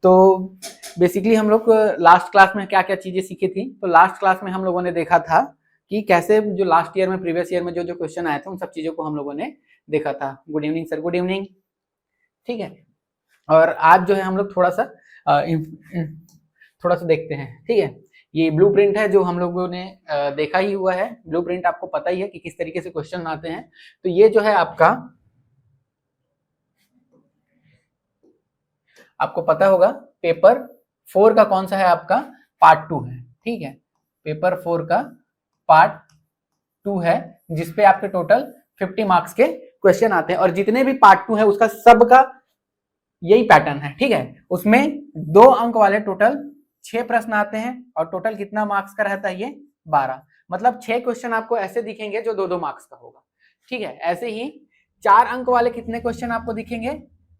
तो बेसिकली हम लोग लास्ट क्लास में क्या क्या चीजें सीखी थी, तो लास्ट क्लास में हम लोगों ने देखा था कि कैसे जो लास्ट ईयर में प्रीवियस ईयर में जो जो क्वेश्चन आए थे उन सब चीजों को हम लोगों ने देखा था। Good evening sir, good evening. ठीक है, और आज जो है हम लोग थोड़ा सा देखते हैं। ठीक है, ये ब्लूप्रिंट है जो हम लोगों ने देखा ही हुआ है। ब्लूप्रिंट आपको पता ही है कि किस तरीके से क्वेश्चन आते हैं। तो ये जो है आपको पता होगा पेपर 4 का कौन सा है, आपका पार्ट 2 है। ठीक है, पेपर 4 का पार्ट 2 है जिसपे आपके टोटल 50 मार्क्स के क्वेश्चन आते हैं, और जितने भी पार्ट 2 है उसका सबका यही पैटर्न है। ठीक है, उसमें 2 अंक वाले टोटल 6 प्रश्न आते हैं, और टोटल कितना मार्क्स का रहता है, ये 12। मतलब 6 क्वेश्चन आपको ऐसे दिखेंगे जो 2-2 मार्क्स का होगा। ठीक है, ऐसे ही 4 अंक वाले कितने क्वेश्चन आपको दिखेंगे,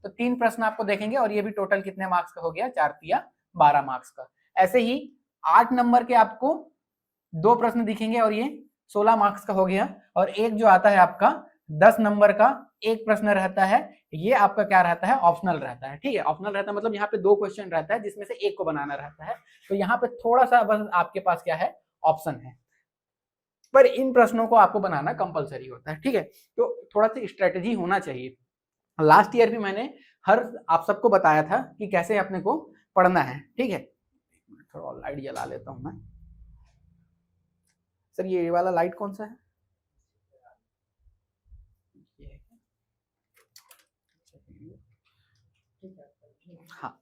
तो 3 प्रश्न आपको देखेंगे, और ये भी टोटल कितने मार्क्स का हो गया, 4 × 12 मार्क्स का। ऐसे ही 8 नंबर के आपको 2 प्रश्न दिखेंगे, और ये 16 मार्क्स का हो गया। और एक जो आता है आपका 10 नंबर का एक प्रश्न रहता है, ये आपका क्या रहता है, ऑप्शनल रहता है। ठीक है, ऑप्शनल रहता है मतलब यहाँ पे 2 क्वेश्चन रहता है जिसमें से एक को बनाना रहता है। तो यहाँ पे थोड़ा सा बस आपके पास क्या है, ऑप्शन है, पर इन प्रश्नों को आपको बनाना कंपलसरी होता है। ठीक है, तो थोड़ा सा स्ट्रेटेजी होना चाहिए। लास्ट ईयर भी मैंने आप सबको बताया था कि कैसे अपने को पढ़ना है। ठीक है, थोड़ा लाइट जला लेता हूं मैं। सर ये वाला लाइट कौन सा है? हाँ,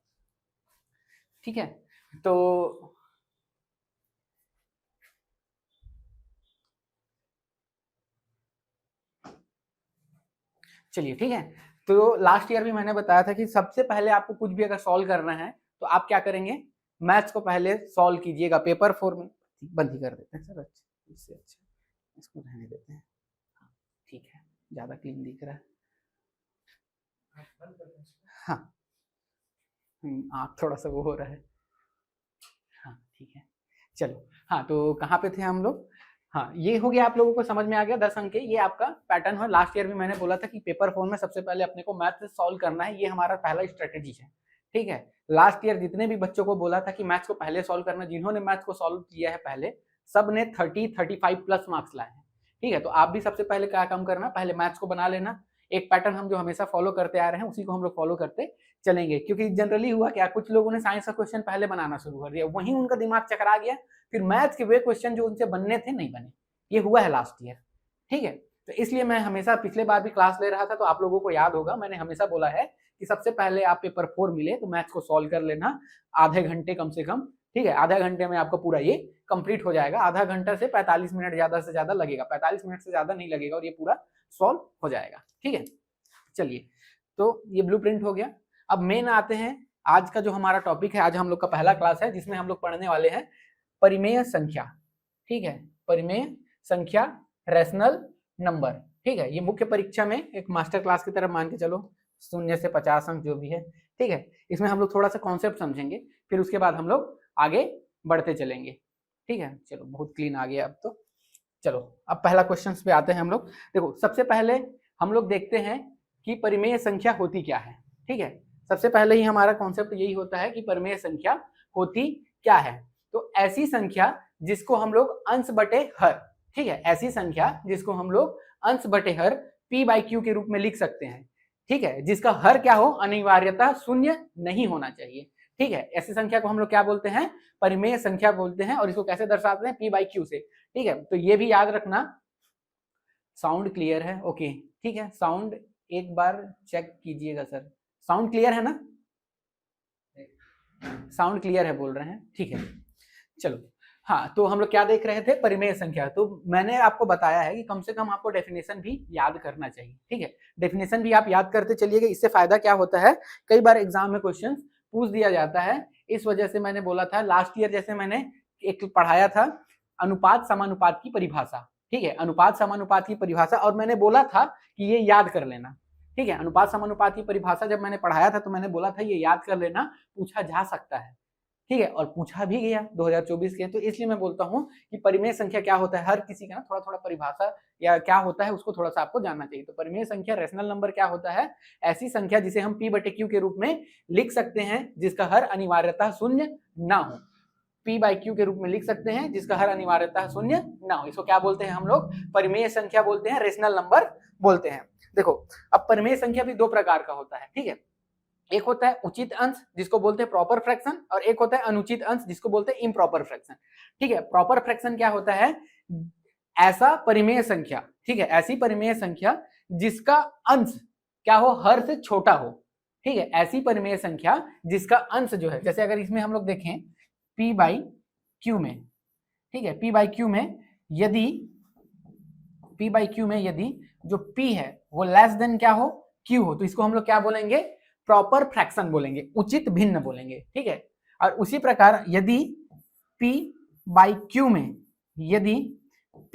ठीक है, तो चलिए ठीक है। तो लास्ट ईयर भी मैंने बताया था कि सबसे पहले आपको कुछ भी अगर सॉल्व करना है तो आप क्या करेंगे, मैथ्स को पहले सॉल्व कीजिएगा। पेपर 4 में बंद ही कर देते हैं सर, अच्छा इससे अच्छा इसको रहने देते हैं। ठीक है, ज्यादा क्लीन दिख रहा है। हाँ, आँख थोड़ा सा वो हो रहा है। हाँ ठीक है, चलो। हाँ, तो कहाँ पे थे हम लोग? हाँ, ये हो गया, आप लोगों को समझ में आ गया 10 अंक के। ये आपका पैटर्न है। लास्ट ईयर भी मैंने बोला था कि पेपर 4 में सबसे पहले अपने को मैथ सॉल्व करना है, ये हमारा पहला स्ट्रेटेजी है। ठीक है, लास्ट ईयर जितने भी बच्चों को बोला था कि मैथ्स को पहले सॉल्व करना, जिन्होंने मैथ्स को सॉल्व किया है पहले, सब ने 30-35 प्लस मार्क्स लाए हैं। ठीक है, तो आप भी सबसे पहले क्या काम करना, पहले मैथ्स को बना लेना। एक पैटर्न हम जो हमेशा फॉलो करते आ रहे हैं उसी को हम लोग फॉलो करते चलेंगे, क्योंकि जनरली हुआ क्या, कुछ लोगों ने साइंस का क्वेश्चन पहले बनाना शुरू कर दिया, वहीं उनका दिमाग चकरा गया, फिर मैथ्स के वे क्वेश्चन जो उनसे बनने थे नहीं बने। ये हुआ है लास्ट ईयर। ठीक है, तो इसलिए मैं हमेशा, पिछले बार भी क्लास ले रहा था तो आप लोगों को याद होगा, मैंने हमेशा बोला है कि सबसे पहले आप पेपर 4 मिले तो मैथ्स को सॉल्व कर लेना आधे घंटे कम से कम। ठीक है, आधा घंटे में आपको पूरा ये कंप्लीट हो जाएगा। आधा घंटा से 45 मिनट ज्यादा से ज्यादा लगेगा, 45 मिनट से ज्यादा नहीं लगेगा, और ये पूरा सॉल्व हो जाएगा। ठीक है, चलिए, तो ये ब्लूप्रिंट हो गया। अब मेन आते हैं, आज का जो हमारा टॉपिक है, आज हम लोग का पहला क्लास है जिसमें हम लोग पढ़ने वाले हैं परिमेय संख्या। ठीक है, परिमेय संख्या, रैशनल नंबर। ठीक है, ये मुख्य परीक्षा में एक मास्टर क्लास की तरह मान के चलो, 0 से 50 अंक जो भी है। ठीक है, इसमें हम लोग थोड़ा सा कॉन्सेप्ट समझेंगे, फिर उसके बाद हम लोग आगे बढ़ते चलेंगे। ठीक है, चलो बहुत क्लीन आ गया अब तो। चलो, अब पहला क्वेश्चन पे आते हैं हम लोग। देखो, सबसे पहले हम लोग देखते हैं कि परिमेय संख्या होती क्या है। ठीक है, सबसे पहले ही हमारा कॉन्सेप्ट यही होता है कि परिमेय संख्या होती क्या है। तो ऐसी संख्या जिसको हम लोग अंश बटे हर, ठीक है, ऐसी संख्या जिसको हम लोग अंश बटे हर p/q के रूप में लिख सकते हैं। ठीक है, जिसका हर क्या हो, अनिवार्यतः शून्य नहीं होना चाहिए। ठीक है, ऐसी संख्या को हम लोग क्या बोलते हैं, परिमेय संख्या बोलते हैं। और इसको कैसे दर्शाते हैं, p/q से। ठीक है, तो ये भी याद रखना। साउंड क्लियर है? ओके, ठीक है, साउंड एक बार चेक कीजिएगा सर, साउंड क्लियर है ना? साउंड क्लियर है बोल रहे हैं, ठीक है, चलो। हाँ, तो हम लोग क्या देख रहे थे, परिमेय संख्या। तो मैंने आपको बताया है कि कम से कम आपको डेफिनेशन भी याद करना चाहिए। ठीक है, डेफिनेशन भी आप याद करते चलिएगा। इससे फायदा क्या होता है, कई बार एग्जाम में क्वेश्चन पूछ दिया जाता है, इस वजह से मैंने बोला था लास्ट ईयर, जैसे मैंने एक पढ़ाया था अनुपात समानुपात की परिभाषा। ठीक है, अनुपात समानुपात की परिभाषा, और मैंने बोला था कि ये याद कर लेना। ठीक है, अनुपात समानुपात की परिभाषा जब मैंने पढ़ाया था तो मैंने बोला था ये याद कर लेना, पूछा जा सकता है। ठीक है, और पूछा भी गया 2024 के, तो इसलिए मैं बोलता हूँ कि परिमेय संख्या क्या होता है, हर किसी का ना थोड़ा थोड़ा परिभाषा या क्या होता है उसको थोड़ा सा आपको जानना चाहिए। तो परिमेय संख्या रेशनल नंबर क्या होता है, ऐसी संख्या जिसे हम P/Q के रूप में लिख सकते हैं जिसका हर अनिवार्यतः शून्य ना हो। P/Q के रूप में लिख सकते हैं जिसका हर अनिवार्यतः शून्य ना हो, इसको क्या बोलते हैं हम लोग, परिमेय संख्या बोलते हैं, रेशनल नंबर बोलते हैं। देखो अब परिमेय संख्या भी दो प्रकार का होता है, ठीक है, एक होता है उचित अंश जिसको बोलते हैं प्रॉपर फ्रैक्शन, और एक होता है अनुचित अंश जिसको बोलते हैं इम्प्रॉपर फ्रैक्शन। ठीक है, प्रॉपर फ्रैक्शन क्या होता है, ऐसा परिमेय संख्या, ठीक है, ऐसी परिमेय संख्या जिसका अंश क्या हो, हर से छोटा हो। ठीक है, ऐसी परिमेय संख्या जिसका अंश जो है, जैसे अगर इसमें हम लोग देखें P/Q में, ठीक है, P/Q में यदि जो P है वो लेस देन क्या हो, Q हो, तो इसको हम लोग क्या बोलेंगे, प्रॉपर फ्रैक्शन बोलेंगे, उचित भिन्न बोलेंगे। ठीक है, और उसी प्रकार यदि P/Q में यदि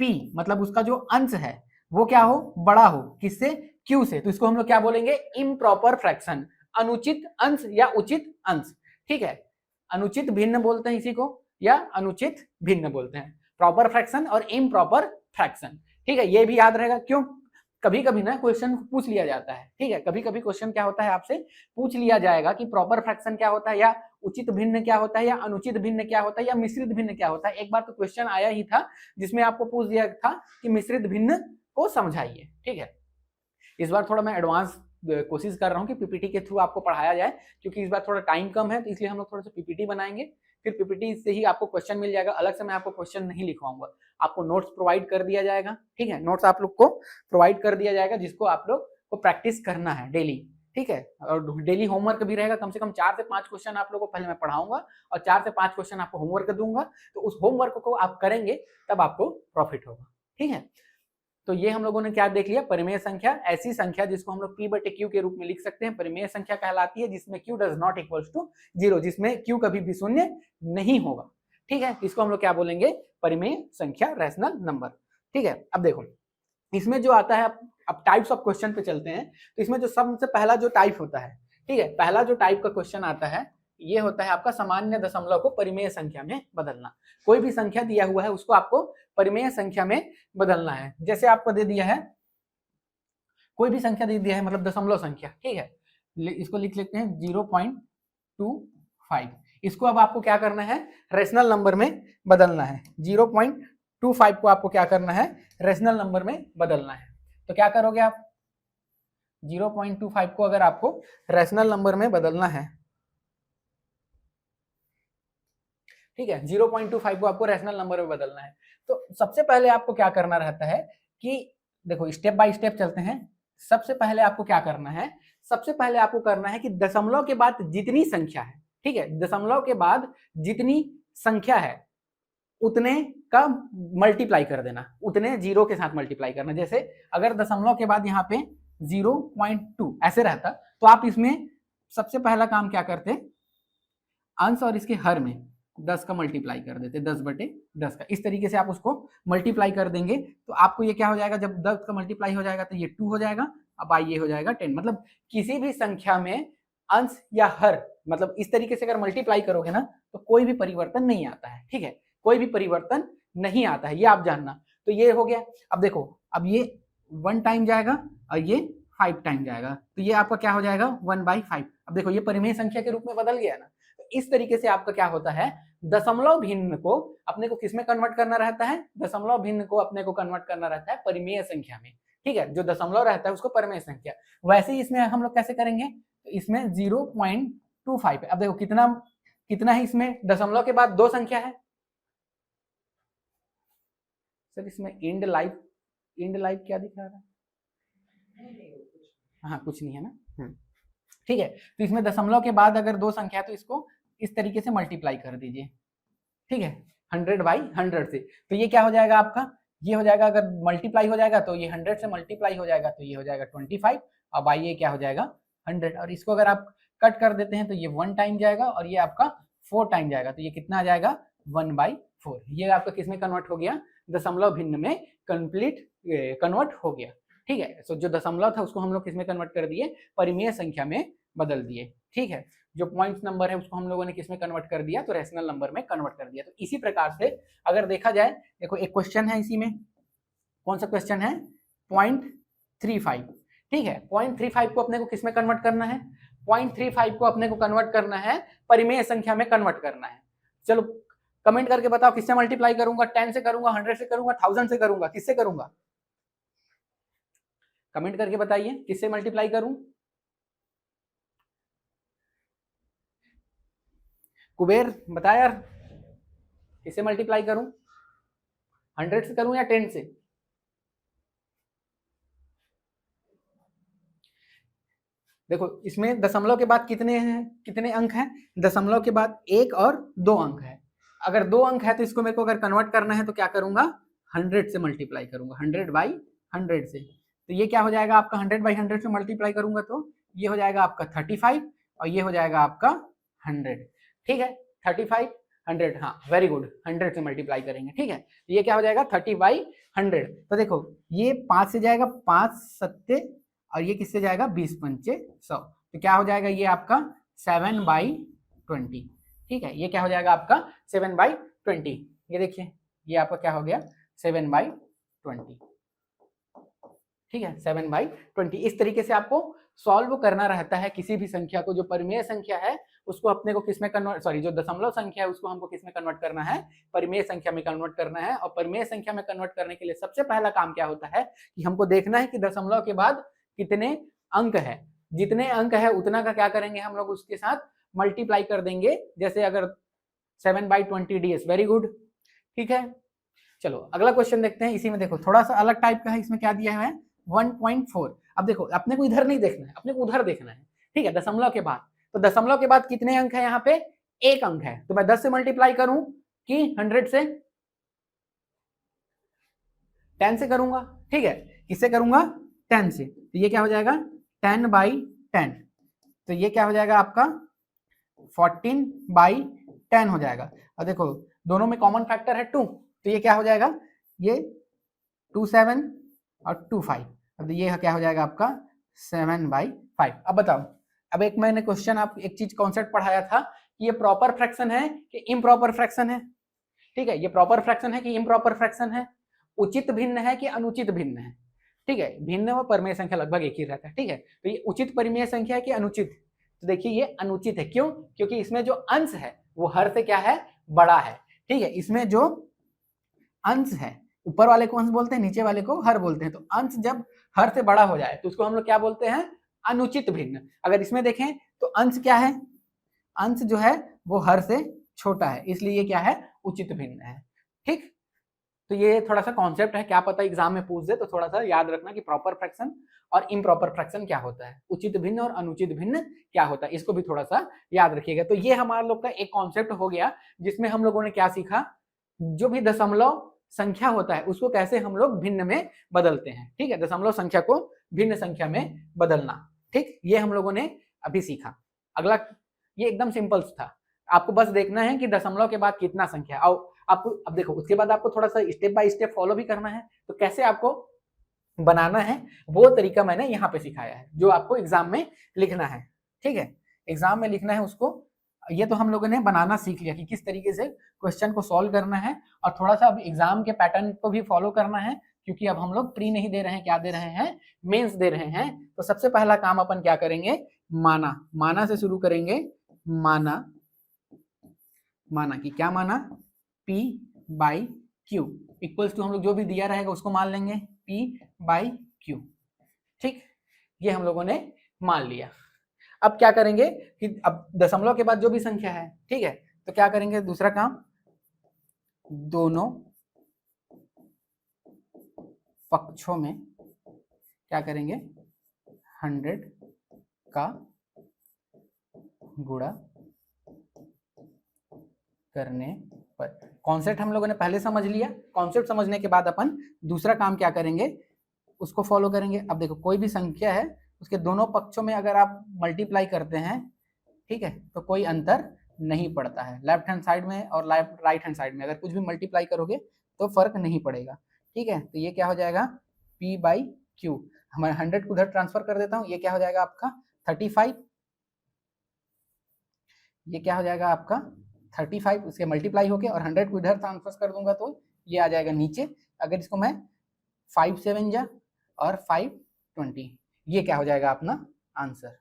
P मतलब उसका जो अंश है वो क्या हो, बड़ा हो, किससे, Q से, तो इसको हम लोग क्या बोलेंगे, इम्प्रॉपर फ्रैक्शन, अनुचित अंश या उचित अंश। ठीक है, अनुचित भिन्न बोलते हैं इसी को, या अनुचित भिन्न बोलते हैं, प्रॉपर फ्रैक्शन और इम्प्रॉपर फ्रैक्शन। ठीक है, ये भी याद रहेगा, क्यों, कभी कभी ना क्वेश्चन पूछ लिया जाता है। ठीक है, कभी कभी क्वेश्चन क्या होता है, आपसे पूछ लिया जाएगा कि प्रॉपर फ्रैक्शन क्या होता है, या उचित भिन्न क्या होता है, या अनुचित भिन्न क्या होता है, या मिश्रित भिन्न क्या होता है। एक बार तो क्वेश्चन आया ही था जिसमें आपको पूछ दिया था कि मिश्रित भिन्न को समझाइए। ठीक है, इस बार थोड़ा मैं एडवांस कोशिश कर रहा हूँ कि पीपीटी के थ्रू आपको पढ़ाया जाए, क्योंकि इस बार थोड़ा टाइम कम है, तो इसलिए हम लोग थोड़ा सा पीपीटी बनाएंगे, फिर पीपीटी से ही आपको क्वेश्चन मिल जाएगा। अलग से मैं आपको क्वेश्चन नहीं लिखवाऊंगा, आपको नोट्स प्रोवाइड कर दिया जाएगा। ठीक है, नोट्स आप लोग को प्रोवाइड कर दिया जाएगा जिसको आप लोग को प्रैक्टिस करना है डेली। ठीक है, और डेली होमवर्क भी रहेगा, कम से कम 4 से 5 क्वेश्चन आप लोगों को पहले मैं पढ़ाऊंगा और 4 से 5 क्वेश्चन आपको होमवर्क दूंगा, तो उस होमवर्क को आप करेंगे तब आपको प्रॉफिट होगा। ठीक है, तो ये हम लोगों ने क्या देख लिया, परिमेय संख्या ऐसी संख्या जिसको हम लोग P/Q के रूप में लिख सकते हैं, परिमेय संख्या कहलाती है जिसमें Q does not equals to 0, जिसमें Q कभी भी शून्य नहीं होगा। ठीक है, इसको हम लोग क्या बोलेंगे, परिमेय संख्या, रैशनल नंबर। ठीक है, अब देखो इसमें जो आता है, अब टाइप्स ऑफ क्वेश्चन पे चलते हैं, तो इसमें जो सबसे पहला जो टाइप होता है, ठीक है, पहला जो टाइप का क्वेश्चन आता है ये होता है आपका सामान्य दशमलव को परिमेय संख्या में बदलना। कोई भी संख्या दिया हुआ है उसको आपको परिमेय संख्या में बदलना है। जैसे आपको दे दिया है, कोई भी संख्या दे दिया है, मतलब दशमलव संख्या, ठीक है, इसको लिख लेते हैं 0.25। इसको अब आपको क्या करना है, रेशनल नंबर में बदलना है। 0.25 को आपको क्या करना है, रेशनल नंबर में बदलना है। तो क्या करोगे आप, 0.25 को अगर आपको रेशनल नंबर में बदलना है, ठीक है, 0.25 को आपको रेशनल नंबर में बदलना है, तो सबसे पहले आपको क्या करना रहता है कि देखो स्टेप बाय स्टेप चलते हैं। सबसे पहले आपको क्या करना है, सबसे पहले आपको करना है कि दशमलव के बाद जितनी संख्या है, ठीक है, दशमलव के बाद जितनी संख्या है उतने का मल्टीप्लाई कर देना, उतने जीरो के साथ मल्टीप्लाई करना। जैसे अगर दशमलव के बाद यहाँ पे 0.2 ऐसे रहता, तो आप इसमें सबसे पहला काम क्या करते, अंश और इसके हर में 10 का मल्टीप्लाई कर देते, 10/10 का, इस तरीके से आप उसको मल्टीप्लाई कर देंगे, तो आपको ये क्या हो जाएगा, जब 10 का मल्टीप्लाई हो जाएगा तो ये 2 हो जाएगा, अब ये हो जाएगा 10। मतलब किसी भी संख्या में अंश या हर, मतलब इस तरीके से अगर मल्टीप्लाई करोगे ना तो कोई भी परिवर्तन नहीं आता है। ठीक है, कोई भी परिवर्तन नहीं आता है, ये आप जानना। तो ये हो गया। अब देखो, अब ये 1 टाइम जाएगा और ये 5 टाइम जाएगा, तो ये आपका क्या हो जाएगा, 1/5। अब देखो ये परिमेय संख्या के रूप में बदल गया ना। इस तरीके से आपका क्या होता है, दशमलव भिन्न को अपने को किसमें कन्वर्ट करना रहता है, दशमलव भिन्न को अपने को कन्वर्ट करना रहता है परिमेय संख्या में। ठीक है, जो दशमलव रहता है उसको परिमेय संख्या। वैसे ही इसमें हम लोग कैसे करेंगे, तो इसमें 0.25 है। अब देखो कितना कितना है इसमें, दशमलव के बाद 2 संख्या है सर, इसमें इंड लाइफ क्या दिख रहा है, हाँ कुछ नहीं है ना। ठीक है, तो इसमें दशमलव के बाद अगर 2 संख्या है तो इसको इस तरीके से मल्टीप्लाई कर दीजिए। ठीक है, 100/100 से, तो ये क्या हो जाएगा आपका, ये हो जाएगा, अगर मल्टीप्लाई हो जाएगा तो ये 100 से मल्टीप्लाई हो जाएगा तो ये हो जाएगा 25, अब ये क्या हो जाएगा 100, और इसको अगर आप कट कर देते हैं तो ये 1 टाइम जाएगा और ये आपका 4 टाइम जाएगा, तो ये कितना आ जाएगा 1/4। ये आपका किसमें कन्वर्ट हो गया, दशमलव भिन्न में कंप्लीट कन्वर्ट हो गया। ठीक है, तो जो दशमलव था उसको हम लोग किसमें कन्वर्ट कर दिए, परिमेय संख्या में बदल दिए। ठीक है, जो पॉइंट्स नंबर है उसको हम लोगों ने किस में कन्वर्ट कर दिया, तो रेशनल नंबर में कन्वर्ट कर दिया। तो इसी प्रकार से अगर देखा जाए, देखो एक क्वेश्चन है इसी में, कौन सा क्वेश्चन है, 0.35, ठीक है। 0.35 को अपने को किस में कन्वर्ट करना है, 0.35 को अपने को कन्वर्ट करना है परिमेय संख्या में कन्वर्ट करना है। चलो कमेंट करके बताओ किससे मल्टीप्लाई करूंगा, 10 से करूंगा, 100 से करूंगा, 1000 से करूंगा, किससे करूंगा, कमेंट करके बताइए किससे मल्टीप्लाई करूं। कुबेर बता यार, किससे मल्टीप्लाई करूं, 100 से करूं या 10 से। देखो इसमें दशमलव के बाद कितने हैं, कितने अंक हैं, दशमलव के बाद 1 और 2 अंक है। अगर 2 अंक है तो इसको मेरे को अगर कन्वर्ट करना है तो क्या करूंगा, 100 से मल्टीप्लाई करूंगा, 100/100 से। तो ये क्या हो जाएगा आपका, 100/100 से मल्टीप्लाई करूंगा तो ये हो जाएगा आपका 35 और ये हो जाएगा आपका 100, ठीक है। 35 100, हाँ वेरी गुड, 100 से मल्टीप्लाई करेंगे, ठीक है। तो ये क्या हो जाएगा 30/100। तो देखो ये 5 से जाएगा 5 7 और ये किससे जाएगा 20 पंचे 100, तो क्या हो जाएगा ये आपका 7/20, ठीक है। ये क्या हो जाएगा आपका 7/20, ये देखिए ये आपका क्या हो गया 7/20, ठीक है। 7/20 इस तरीके से आपको सॉल्व करना रहता है किसी भी संख्या को। जो परिमेय संख्या है उसको अपने को किसमें कन्वर्ट, सॉरी जो दशमलव संख्या है उसको हमको किसमें कन्वर्ट करना है, परिमेय संख्या में कन्वर्ट करना है। और परिमेय संख्या में कन्वर्ट करने के लिए सबसे पहला काम क्या होता है कि हमको देखना है कि दशमलव के बाद कितने अंक है, जितने अंक है उतना का क्या करेंगे हम लोग उसके साथ मल्टीप्लाई कर देंगे। जैसे अगर 7/20 ds, वेरी गुड, ठीक है। चलो अगला क्वेश्चन देखते हैं। इसी में देखो थोड़ा सा अलग टाइप का है, इसमें क्या दिया है 1.4। अब देखो अपने को इधर नहीं देखना है, अपने को उधर देखना है, ठीक है, दशमलव के बाद। तो दशमलव के बाद कितने अंक है, यहाँ पे 1 अंक है, तो मैं 10 से मल्टीप्लाई करूं कि 100 से, 10 से करूंगा, ठीक है। किससे करूंगा 10 से, तो ये क्या हो जाएगा 10/10, तो ये क्या हो जाएगा आपका 14/10 हो जाएगा। और देखो दोनों में कॉमन फैक्टर है 2, तो ये क्या हो जाएगा, ये 27 और 25, अब ये क्या हो जाएगा आपका 7/5। अब बताओ, अब एक मैंने क्वेश्चन आप एक चीज कॉन्सेप्ट पढ़ाया था कि ये प्रॉपर फ्रैक्शन है कि इम्प्रॉपर फ्रैक्शन है, ठीक है। ये प्रॉपर फ्रैक्शन है कि इम्प्रॉपर फ्रैक्शन है, उचित भिन्न है कि अनुचित भिन्न है, ठीक है। भिन्न व परिमेय संख्या लगभग एक ही रहता है, ठीक है। तो ये उचित परिमेय संख्या है कि अनुचित, तो देखिए ये अनुचित है, क्यों, क्योंकि इसमें जो अंश है वो हर से क्या है, बड़ा है, ठीक है। इसमें जो अंश है, ऊपर वाले को अंश बोलते हैं, नीचे वाले को हर बोलते हैं, तो अंश जब हर से बड़ा हो जाए तो उसको हम लोग क्या बोलते हैं, अनुचित भिन्न। अगर इसमें देखें तो अंश क्या है, अंश जो है वो हर से छोटा है, इसलिए ये क्या है, उचित भिन्न है, ठीक। तो ये थोड़ा सा कॉन्सेप्ट है, क्या पता एग्जाम में पूछ दे, तो थोड़ा सा याद रखना कि प्रॉपर फ्रैक्शन और इम्प्रॉपर फ्रैक्शन क्या होता है, उचित भिन्न और अनुचित भिन्न क्या होता है, इसको भी थोड़ा सा याद रखिएगा। तो ये हमारा लोग का एक कॉन्सेप्ट हो गया जिसमें हम लोगों ने क्या सीखा, जो भी दशमलव संख्या होता है उसको कैसे हम लोग भिन्न में बदलते हैं, ठीक है, दशमलव संख्या को भिन्न संख्या में बदलना, ठीक, ये हम लोगों ने अभी सीखा। अगला ये एकदम सिंपल था, आपको बस देखना है कि दशमलव के बाद कितना संख्या, और आपको अब देखो उसके बाद आपको थोड़ा सा स्टेप बाय स्टेप फॉलो भी करना है, तो कैसे आपको बनाना है वो तरीका मैंने यहाँ पे सिखाया है, जो आपको एग्जाम में लिखना है, ठीक है, एग्जाम में लिखना है उसको। ये तो हम लोगों ने बनाना सीख लिया कि किस तरीके से क्वेश्चन को सॉल्व करना है, और थोड़ा सा अब एग्जाम के पैटर्न को भी फॉलो करना है, क्योंकि अब हम लोग प्री नहीं दे रहे हैं, क्या दे रहे हैं, मेंस दे रहे हैं। तो सबसे पहला काम अपन क्या करेंगे, माना, माना से शुरू करेंगे, माना, माना कि क्या माना, P/Q इक्वल्स टू हम लोग जो भी दिया रहेगा उसको मान लेंगे P/Q, ठीक, ये हम लोगों ने मान लिया। अब क्या करेंगे कि अब दशमलव के बाद जो भी संख्या है, ठीक है, तो क्या करेंगे, दूसरा काम, दोनों पक्षों में क्या करेंगे 100 का गुणा करने पर। कॉन्सेप्ट हम लोगों ने पहले समझ लिया, कॉन्सेप्ट समझने के बाद अपन दूसरा काम क्या करेंगे, उसको फॉलो करेंगे। अब देखो कोई भी संख्या है उसके दोनों पक्षों में अगर आप मल्टीप्लाई करते हैं, ठीक है, तो कोई अंतर नहीं पड़ता है, लेफ्ट हैंड साइड में और राइट हैंड साइड में अगर कुछ भी मल्टीप्लाई करोगे तो फर्क नहीं पड़ेगा, ठीक है। तो ये क्या हो जाएगा P/Q, हमारे 100 को उधर ट्रांसफर कर देता हूँ, ये क्या हो जाएगा आपका 35, ये क्या हो जाएगा आपका 35, उसके मल्टीप्लाई होके और 100 को इधर ट्रांसफर कर दूंगा तो ये आ जाएगा नीचे। अगर इसको मैं 5 7 जा और 5 20, ये क्या हो जाएगा अपना आंसर,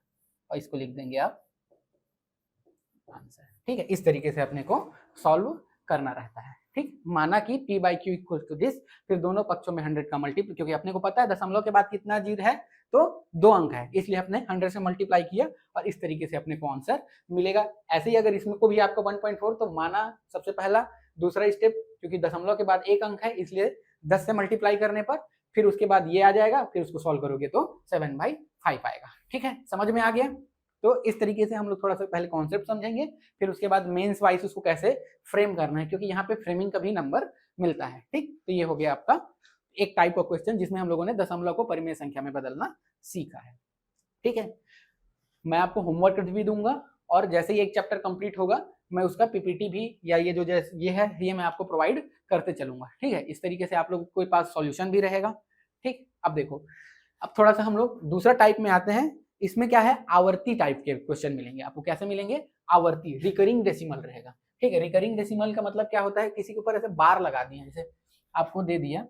और इसको लिख देंगे आप आंसर। ठीक है, इस तरीके से अपने को सॉल्व करना रहता है। ठीक, माना कि p by q equal to this, फिर दोनों पक्षों में 100 का मल्टीप्लाई, क्योंकि अपने को पता है दशमलव के बाद कितना जीरो है तो 2 अंक है, इसलिए अपने 100 से मल्टीप्लाई किया और इस तरीके से अपने को आंसर मिलेगा। ऐसे ही अगर इसमें को भी आपको 1.4, तो माना सबसे पहला दूसरा स्टेप, क्योंकि दशमलव के बाद 1 अंक है इसलिए 10 से मल्टीप्लाई करने पर फिर उसके बाद ये आ जाएगा, फिर उसको सॉल्व करोगे तो 7/5 आएगा। ठीक है, समझ में आ गया। तो इस तरीके से हम लोग थोड़ा सा पहले कॉन्सेप्ट समझेंगे, फिर उसके बाद मेंस वाइज उसको कैसे फ्रेम करना है, क्योंकि यहाँ पे फ्रेमिंग का भी नंबर मिलता है। ठीक, तो ये हो गया आपका एक टाइप ऑफ क्वेश्चन जिसमें हम लोगों ने दशमलव को परिमेय संख्या में बदलना सीखा है। ठीक है, मैं आपको होमवर्क भी दूंगा और जैसे ही एक चैप्टर कंप्लीट होगा मैं उसका पीपीटी भी या ये जो ये है ये मैं आपको प्रोवाइड करते चलूंगा। ठीक है, इस तरीके से आप लोगों के पास सॉल्यूशन भी रहेगा। ठीक, अब देखो, अब थोड़ा सा हम लोग दूसरा टाइप में आते हैं। इसमें क्या है, आवर्ती टाइप के क्वेश्चन मिलेंगे आपको। कैसे मिलेंगे, आवर्ती, रिकरिंग डेसिमल रहेगा। ठीक है, रिकरिंग डेसिमल का मतलब क्या होता है, किसी के ऊपर ऐसे बार लगा दिए, जैसे आपको दे दिया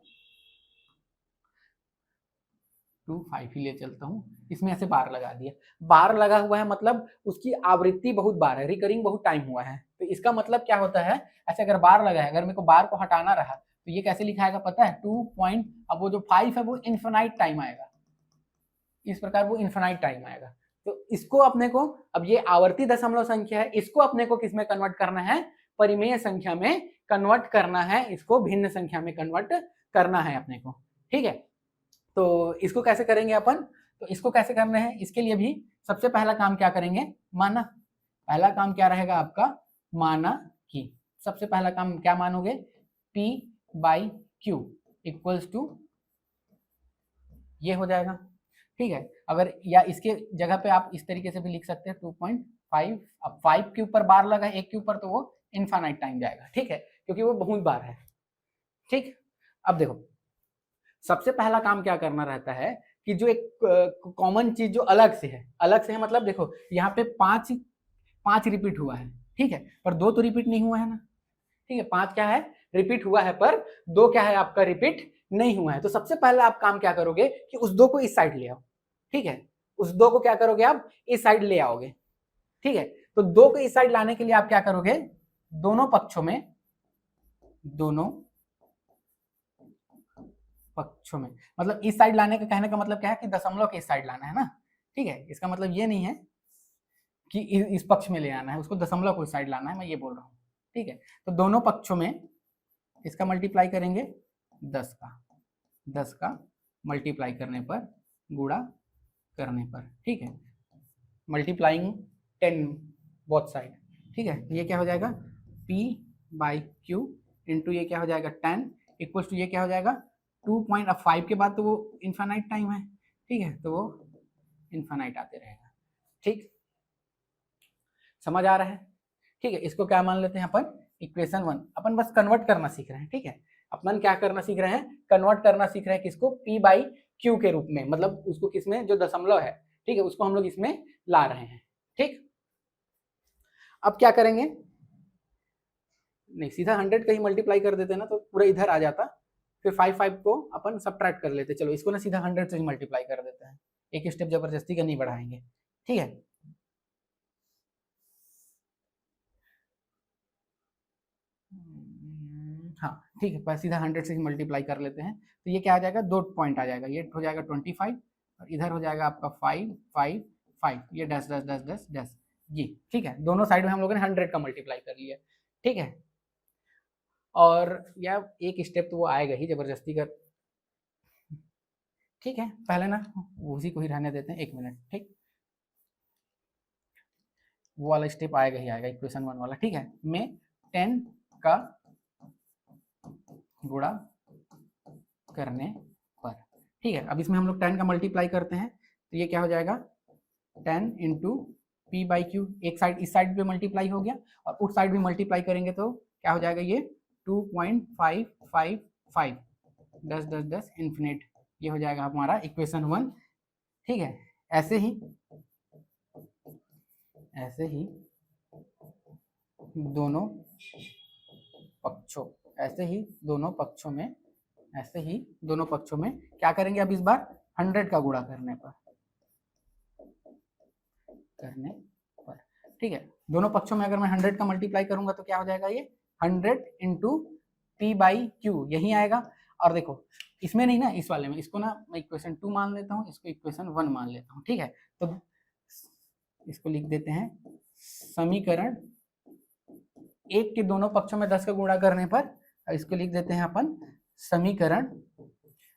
2 5 ही ले चलता हूँ, इसमें ऐसे बार लगा दिया, बार लगा हुआ है मतलब उसकी आवृत्ति बहुत बार है, रिकरिंग बहुत टाइम हुआ है, तो इसका मतलब क्या होता है, ऐसे अगर बार लगा है, अगर मेरे को बार को हटाना रहा तो ये कैसे लिखाएगा पता है, 2 पॉइंट, अब वो जो 5 है वो इन्फिनाइट टाइम आएगा, इस प्रकार वो इन्फिनाइट टाइम आएगा। तो इसको अपने को, अब ये आवर्ती दशमलव संख्या है, इसको अपने को किसमें कन्वर्ट करना है, परिमेय संख्या में कन्वर्ट करना है, इसको भिन्न संख्या में कन्वर्ट करना है अपने को। ठीक है, तो इसको कैसे करेंगे अपन, तो इसको कैसे करना है, इसके लिए भी सबसे पहला काम क्या करेंगे, माना, पहला काम क्या रहेगा आपका, माना कि, सबसे पहला काम क्या मानोगे, P by q equals to, ये हो जाएगा। ठीक है, अगर या इसके जगह पे आप इस तरीके से भी लिख सकते हैं 2.5, अब 5 के ऊपर बार लगा, 1 के ऊपर, तो वो इनफाइनाइट टाइम जाएगा। ठीक है, क्योंकि वो बहुत बार है। ठीक, अब देखो सबसे पहला काम क्या करना रहता है कि जो एक कॉमन चीज जो अलग से है मतलब देखो यहाँ पे 5 रिपीट हुआ है, ठीक है, पर 2 तो रिपीट नहीं हुआ है ना। ठीक है, 5 क्या है, रिपीट हुआ है, पर 2 क्या है आपका, रिपीट नहीं हुआ है। तो सबसे पहले आप काम क्या करोगे कि उस 2 को इस साइड ले आओ। ठीक है, उस 2 को क्या करोगे आप, इस साइड ले आओगे। ठीक है, तो 2 को इस साइड लाने के लिए आप क्या करोगे, दोनों पक्षों में मतलब इस साइड लाने का कहने का मतलब क्या है कि दशमलव के इस साइड लाना है ना। ठीक है, इसका मतलब ये नहीं है कि इस पक्ष में ले आना है, उसको दशमलव को इस साइड लाना है, मैं ये बोल रहा हूँ। ठीक है, तो दोनों पक्षों में इसका मल्टीप्लाई करेंगे 10 का मल्टीप्लाई करने पर, गुणा करने पर। ठीक है, मल्टीप्लाइंग 10 बोथ साइड। ठीक है, ये क्या हो जाएगा, P बाई क्यू इंटू ये क्या हो जाएगा 10 इक्वल्स टू ये क्या हो जाएगा 2.5 के बाद तो वो इन्फाइनाइट टाइम है। ठीक है, तो वो इन्फाइनाइट आते रहेगा। ठीक, समझ आ रहा है। ठीक है, इसको क्या मान लेते हैं अपन, इक्वेशन 1। अपन बस कन्वर्ट करना सीख रहे हैं। ठीक है, अपन क्या करना सीख रहे हैं, कन्वर्ट करना सीख रहे हैं किसको, P बाई क्यू के रूप में, मतलब उसको किसमें, जो दशमलव है, ठीक है, उसको हम लोग इसमें ला रहे हैं। ठीक, अब क्या करेंगे, नहीं सीधा 100 का ही मल्टीप्लाई कर देते ना तो पूरा इधर आ जाता, फिर 5 को अपन सब्ट्रैक्ट कर लेते। चलो इसको ना सीधा 100 से ही मल्टीप्लाई कर देते हैं, एक स्टेप जबरदस्ती का नहीं बढ़ाएंगे। ठीक है, हाँ ठीक है, पर सीधा 100 से ही मल्टीप्लाई कर लेते हैं, तो ये क्या आ जाएगा, 2 पॉइंट आ जाएगा, ये हो जाएगा 25 और इधर हो जाएगा आपका 5 5 5, ये dash dash dash dash dash ये। ठीक है, दोनों साइड में हम लोगों ने 100 का मल्टीप्लाई कर लिया। ठीक है, और या एक स्टेप तो वो आएगा ही जबरदस्ती कर। ठीक है, पहले ना उसी को ही रहने देते हैं, 1 मिनट। ठीक, वो वाला स्टेप आएगा ही आएगा, इक्वेशन 1 वाला। ठीक है, मैं 10 का गुणा करने पर। ठीक है, अब इसमें हम लोग 10 का मल्टीप्लाई करते हैं, तो ये क्या हो जाएगा 10 इंटू पी बाई क्यू, एक साइड इस साइड पे मल्टीप्लाई हो गया और उस साइड भी मल्टीप्लाई करेंगे तो क्या हो जाएगा, ये 2.555 10 10 10 इन्फिनिट, ये हो जाएगा हमारा इक्वेशन 1। ठीक है, ऐसे ही दोनों पक्षों, ऐसे ही दोनों पक्षों में, ऐसे ही दोनों पक्षों में क्या करेंगे अब इस बार 100 का गुणा करने पर, ठीक है। दोनों पक्षों में अगर मैं 100 का मल्टीप्लाई करूंगा तो क्या हो जाएगा, ये 100 इंटू पी बाई क्यू यही आएगा। और देखो इसमें नहीं ना, इस वाले में, इसको ना मैं इक्वेशन 2 मान लेता हूँ, इसको इक्वेशन 1 मान लेता हूँ, ठीक है। तो इसको लिख देते हैं समीकरण 1 के दोनों पक्षों में 10 का गुणा करने पर, इसको लिख देते हैं अपन समीकरण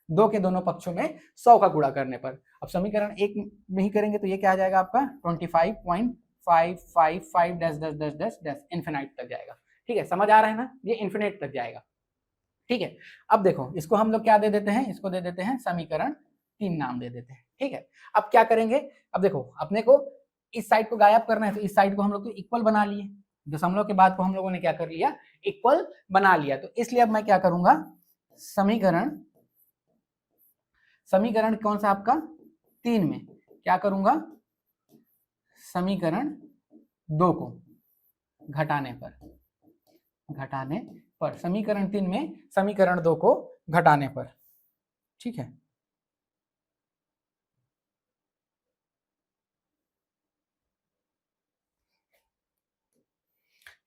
2 के दोनों पक्षों में 100 का गुणा करने पर। अब समीकरण 1 में ही करेंगे तो ये क्या आ जाएगा आपका 25.555 dash dash dash dash dash infinite तक जाएगा, ठीक है। समझ आ रहा है ना, ये इन्फिनिट तक जाएगा, ठीक है। अब देखो इसको हम लोग क्या दे देते हैं, इसको दे देते हैं समीकरण 3 नाम दे देते हैं, ठीक है। अब क्या करेंगे, अब देखो अपने को इस साइड को गायब करना है, तो इस साइड को हम लोग तो इक्वल बना लिए, दशमलव के बाद को हम लोगों ने क्या कर लिया, इक्वल बना लिया। तो इसलिए अब मैं क्या करूंगा, समीकरण कौन सा आपका 3 में क्या करूंगा, समीकरण 2 को घटाने पर समीकरण 3 में समीकरण 2 को घटाने पर, ठीक है।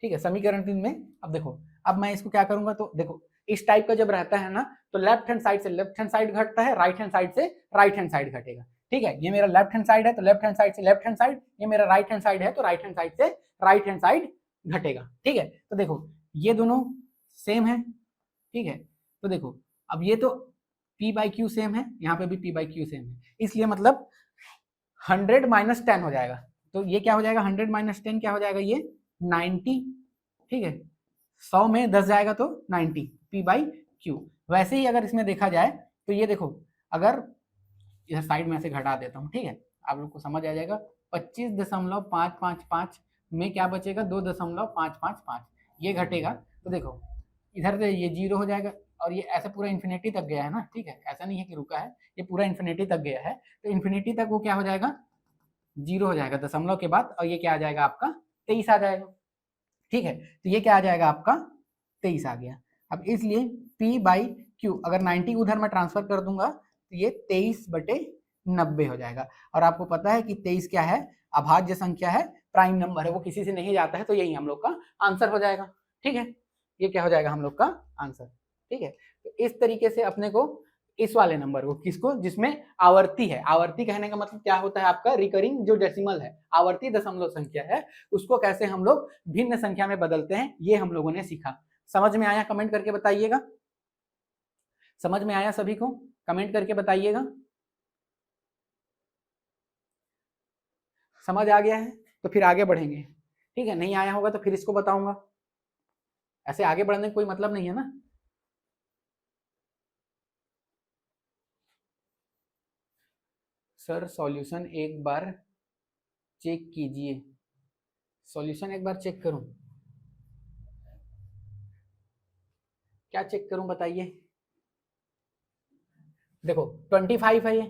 ठीक है, समीकरण 3 में अब देखो, अब मैं इसको क्या करूंगा, तो देखो इस टाइप का जब रहता है ना, तो लेफ्ट हैंड साइड से लेफ्ट हैंड साइड घटता है, राइट हैंड साइड से राइट हैंड साइड घटेगा, ठीक है। ये मेरा लेफ्ट हैंड साइड है तो लेफ्ट हैंड साइड से लेफ्ट हैंड साइड, ये मेरा राइट हैंड साइड है तो राइट हैंड साइड से राइट हैंड साइड घटेगा, ठीक है। तो देखो ये दोनों सेम है, ठीक है। तो देखो अब ये तो p बाई क्यू सेम है, यहाँ पे भी p बाई क्यू सेम है, इसलिए मतलब 100 माइनस 10 हो जाएगा, तो ये क्या हो जाएगा 100 माइनस 10 क्या हो जाएगा, ये 90, ठीक है। 100 में 10 जाएगा तो 90 p बाई क्यू। वैसे ही अगर इसमें देखा जाए तो ये देखो, अगर इधर साइड में ऐसे घटा देता हूँ, ठीक है, आप लोग को समझ आ जाएगा, 25.555 में क्या बचेगा 2.555, ये घटेगा। तो देखो इधर से ये 0 हो जाएगा, और ये ऐसे पूरा इन्फिनिटी तक गया है ना, ठीक है, ऐसा नहीं है कि रुका है, ये पूरा इन्फिनिटी तक गया है, तो इन्फिनिटी तक वो क्या हो जाएगा 0 हो जाएगा दशमलव के बाद, और ये क्या आ जाएगा आपका 23 आ जाएगा, ठीक है। तो ये क्या आ जाएगा आपका 23 आ गया। अब इसलिए p बाई क्यू अगर 90 उधर मैं ट्रांसफर कर दूंगा तो ये 23/90 हो जाएगा। और आपको पता है कि 23 क्या है, अभाज्य संख्या है, प्राइम नंबर है, वो किसी से नहीं जाता है, तो यही हम लोग का आंसर हो जाएगा, ठीक है। ये क्या हो जाएगा हम लोग का आंसर, ठीक है। तो इस तरीके से अपने को इस वाले नंबर को, किसको, जिसमें आवर्ती है, आवर्ती कहने का मतलब क्या होता है आपका, रिकरिंग जो डेसिमल है, आवर्ती दशमलव संख्या है, उसको कैसे हम लोग भिन्न संख्या में बदलते हैं, ये हम लोगों ने सीखा। समझ में आया, कमेंट करके बताइएगा, समझ में आया सभी को, कमेंट करके बताइएगा। समझ आ गया है तो फिर आगे बढ़ेंगे, ठीक है। नहीं आया होगा तो फिर इसको बताऊंगा, ऐसे आगे बढ़ने का कोई मतलब नहीं है ना। सर सॉल्यूशन एक बार चेक कीजिए, सॉल्यूशन एक बार चेक करूं, क्या चेक करूं बताइए। देखो 25 है ये,